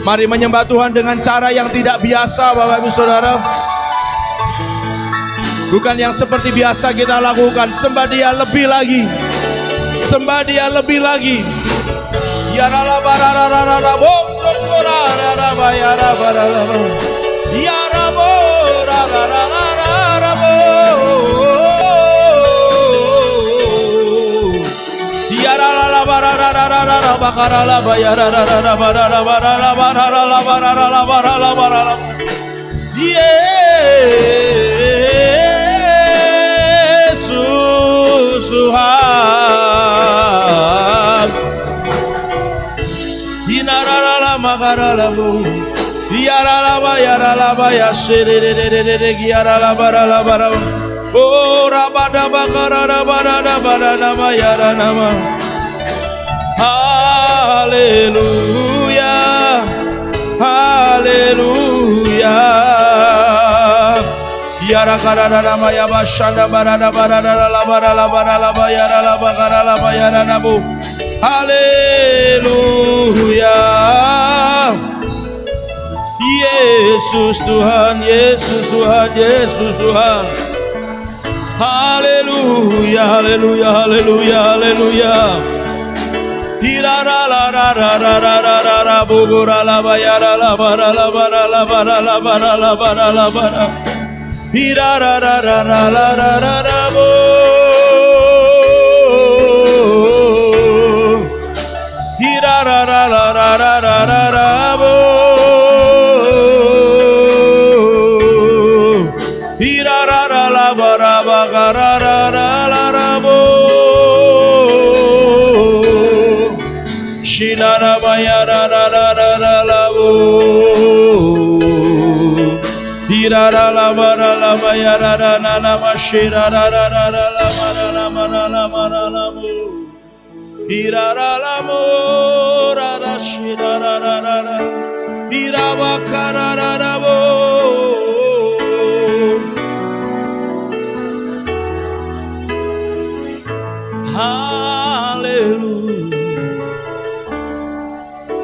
Speaker 3: Mari menyembah Tuhan dengan cara yang tidak biasa, Bapak Ibu Saudara. Bukan yang seperti biasa kita lakukan. Sembah Dia lebih lagi, sembah Dia lebih lagi. Ya rala barararara bom sokorara bayara bararara. Ya rabo rarararara bo. Ya rala barararara bakarala bayara rara barara barara barara barara barara barara. Yesus Tuhan. Inarala makarala bu. Yarala ya serere yarala barala barala. Oh rabada bakarala barada barana bayara nama. Haleluya, haleluya. Yara karana nama ya bashanda barada barada la barala barala bayara la bakarala bayara nabu. Haleluya. Yesus Tuhan, Yesus Tuhan, Yesus Tuhan. Haleluya, haleluya, haleluya, haleluya. Hirara la ra ra ra ra ra ra ra bugura la bayara la bara la bara la bara la bara la bara la bara. Hirara ra ra ra ra ra ra ra bo. Hirara ra ra ra ra ra ra ra bo. Shinana mayara ra ra ra ra la bo. Hirara la bara la mayara ra na na mashira ra ra ra ra la mara la mara la mara la bo. Hirara la mo ra ra shira ra ra ra ra. Hiraba kara ra ra bo. Haleluya,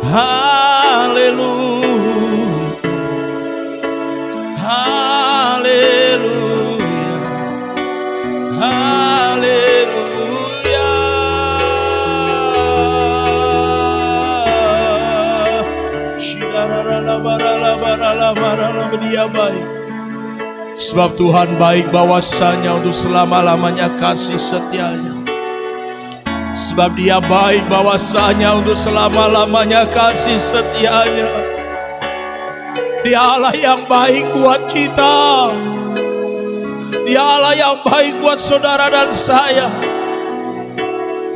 Speaker 3: haleluya, haleluya, haleluya. Shirara la bara la bara la bara la. Dia baik, sebab Tuhan baik, bahwasanya untuk selama-lamanya kasih setianya. Sebab Dia baik, bahwasanya untuk selama-lamanya kasih setianya. Dia Allah yang baik buat kita. Dia Allah yang baik buat saudara dan saya.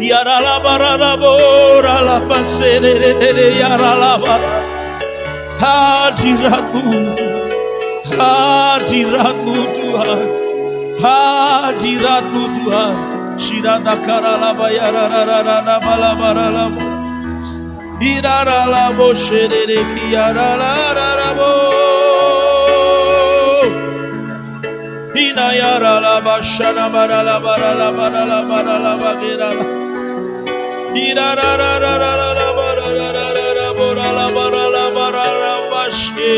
Speaker 3: Ya rala barala borala basere ya rala bara. Hadirat-Mu, hadirat-Mu Tuhan, hadirat-Mu Tuhan. Shirata karala bayara rara bala barala. Iraralabo sherere kiararararabo. Inayaralaba shana barala barala barala barala bagirala. Irararararala barala barala barala barala bashe.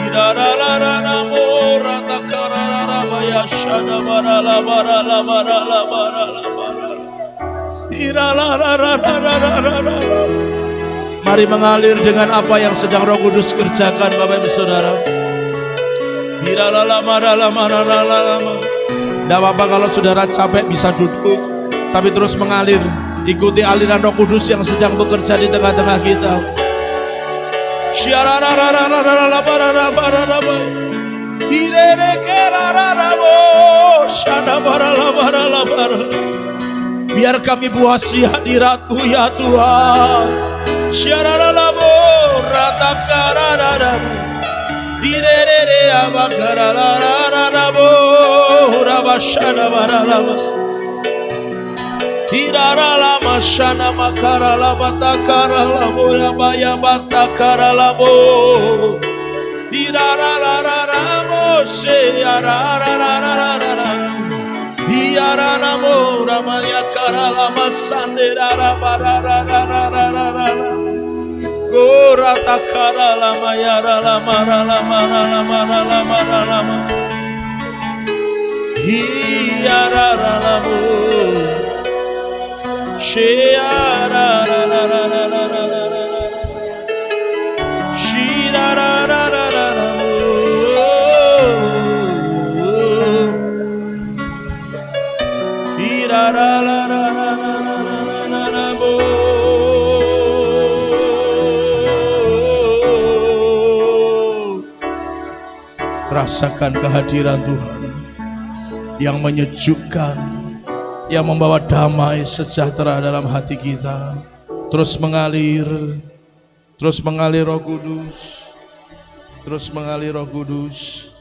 Speaker 3: Irarararana mora takarara baya shana barala barala barala barala barala. Irarararararara. Mari mengalir dengan apa yang sedang Roh Kudus kerjakan, Bapak Ibu Saudara. Tidak apa-apa kalau saudara capek bisa duduk, tapi terus mengalir. Ikuti aliran Roh Kudus yang sedang bekerja di tengah-tengah kita. Biar kami puasi hadirat-Mu ya Tuhan. Direre abakararararabo rabashanabaralaba. Iraralama shana makaralaba takaralabo yabaya batakaralabo. Irararararamo seyararararara. Iyaranamo ramaya karalama sanderarabararararara. Gora takara lama yara lama lama lama lama lama. Hiyara lama. Sheyara la la la la la la la. Shira la la la la la. Ira la la la la la la la. Rasakan kehadiran Tuhan yang menyejukkan, yang membawa damai sejahtera dalam hati kita. Terus mengalir Roh Kudus, terus mengalir Roh Kudus.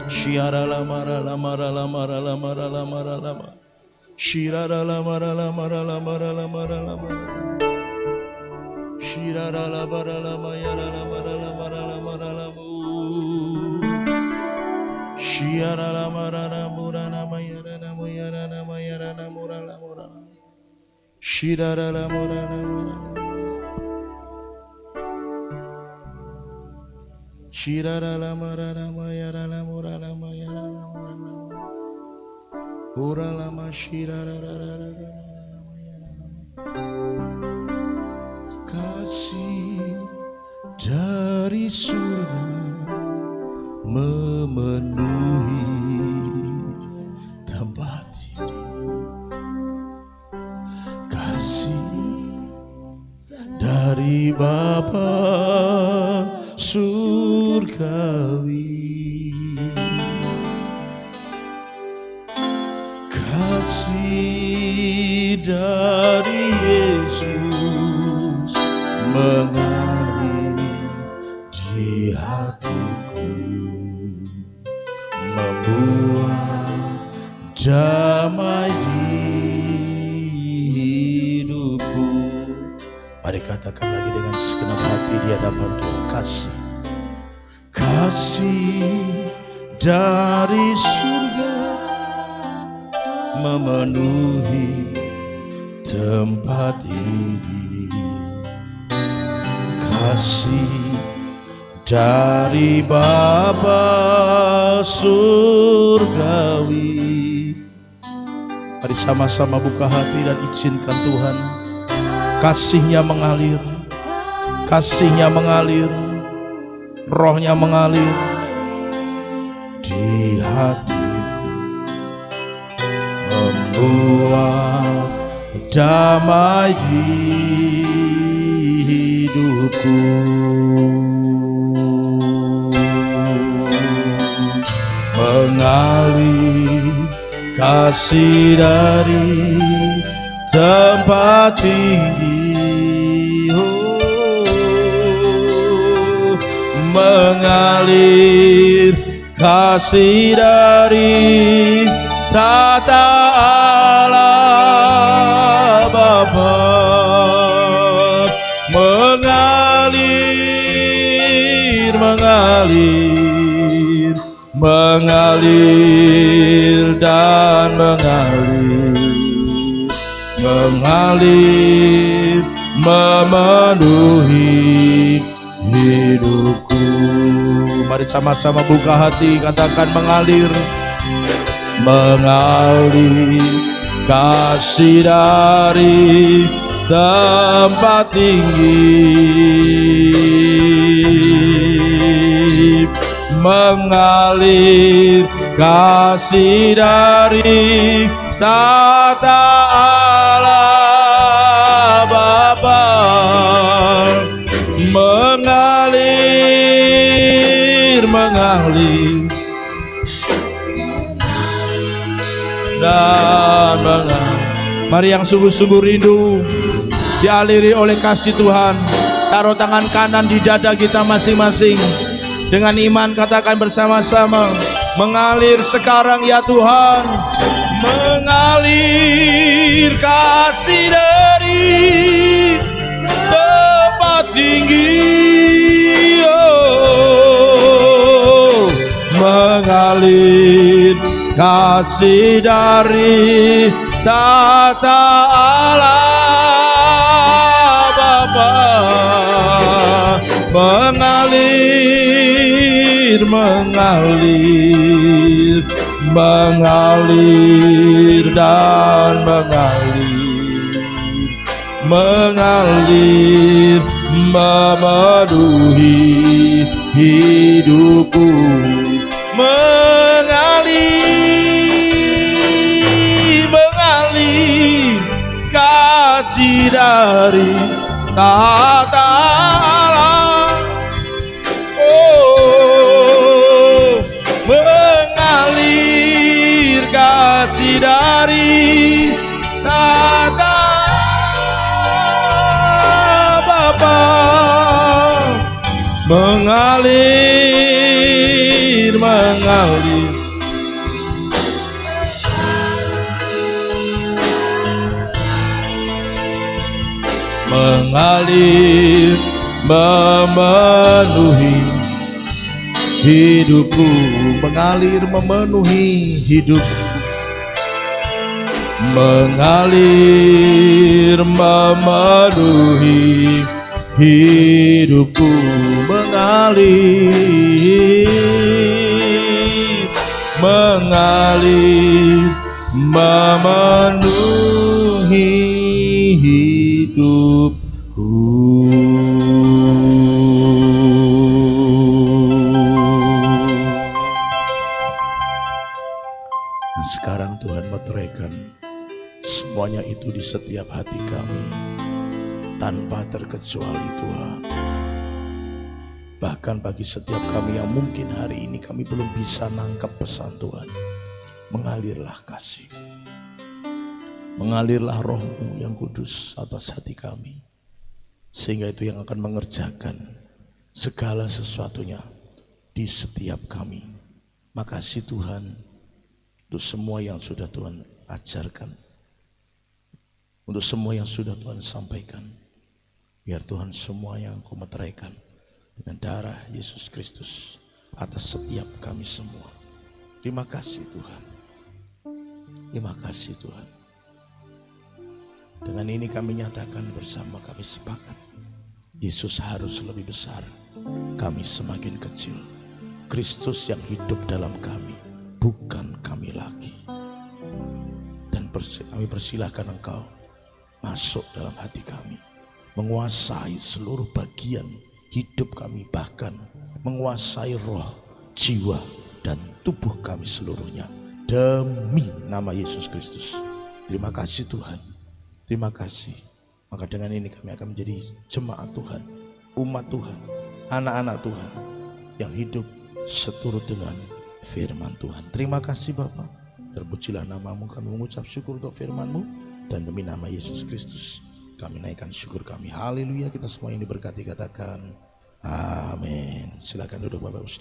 Speaker 3: Syiara lamara lamara lamara lamara lamara lama. Syiara lamara lamara lamara lamara lamara. Syiara lamara lamara lamara lamara lamara lamara. Shiara la marana murana mayara na muyara na mayara na murala murala. Shirara la murana murala. Shirara la marana mayara la murala mayara na murala. Urala ma shirara la la la la. Kasih dari surga memenuhi tempat ini. Kasih dari Bapa surgawi, kasih dari Yesus mengalir di hatiku, membuat damai di hidupku. Mari katakan lagi dengan segenap hati di hadapan Tuhan. Kasih dari surga memenuhi tempat ini. Kasih dari Bapa surgawi. Mari sama-sama buka hati dan izinkan Tuhan kasih-Nya mengalir, kasih-Nya mengalir, Roh-Nya mengalir di hatiku, membuat damai di hidupku. Mengalir kasih dari tempat tinggi, mengalir kasih dari tata Allah Bapa mengalir dan mengalir memenuhi hidupku. Mari sama-sama buka hati, katakan mengalir kasih dari tempat tinggi, mengalir kasih dari tata Allah Bapa, mengalir dan mengalir. Mari yang sungguh-sungguh rindu dialiri oleh kasih Tuhan, taruh tangan kanan di dada kita masing-masing. Dengan iman katakan bersama-sama, mengalir sekarang ya Tuhan, mengalir kasih dari tempat tinggi, oh, mengalir kasih dari tata Allah Bapa, mengalir dan mengalir memenuhi hidupku, mengalir kasih dari tata Allah, oh, mengalir kasih dari tata Bapa, mengalir memenuhi hidupku, mengalir memenuhi hidupku, mengalir memenuhi hidupku, mengalir memenuhi hidupku. Nah, sekarang Tuhan meteraikan semuanya itu di setiap hati kami tanpa terkecuali Tuhan. Bahkan bagi setiap kami yang mungkin hari ini kami belum bisa nangkep pesan Tuhan, mengalirlah kasih, mengalirlah Roh-Mu yang kudus atas hati kami, sehingga itu yang akan mengerjakan segala sesuatunya di setiap kami. Makasih Tuhan untuk semua yang sudah Tuhan ajarkan, untuk semua yang sudah Tuhan sampaikan. Biar Tuhan semua yang Kau meteraikan dengan darah Yesus Kristus atas setiap kami semua. Terima kasih Tuhan. Terima kasih Tuhan. Dengan ini kami nyatakan bersama, kami sepakat Yesus harus lebih besar, kami semakin kecil. Kristus yang hidup dalam kami, bukan kami lagi. Dan kami persilahkan Engkau masuk dalam hati kami, menguasai seluruh bagian hidup kami, bahkan menguasai roh, jiwa, dan tubuh kami seluruhnya, demi nama Yesus Kristus. Terima kasih Tuhan, terima kasih. Maka dengan ini kami akan menjadi jemaat Tuhan, umat Tuhan, anak-anak Tuhan yang hidup seturut dengan firman Tuhan. Terima kasih Bapa, terpujilah nama-Mu. Kami mengucap syukur untuk firman-Mu, dan demi nama Yesus Kristus kami naikkan syukur kami. Haleluya. Kita semua yang diberkati katakan amin. Silakan duduk Bapak Ustaz.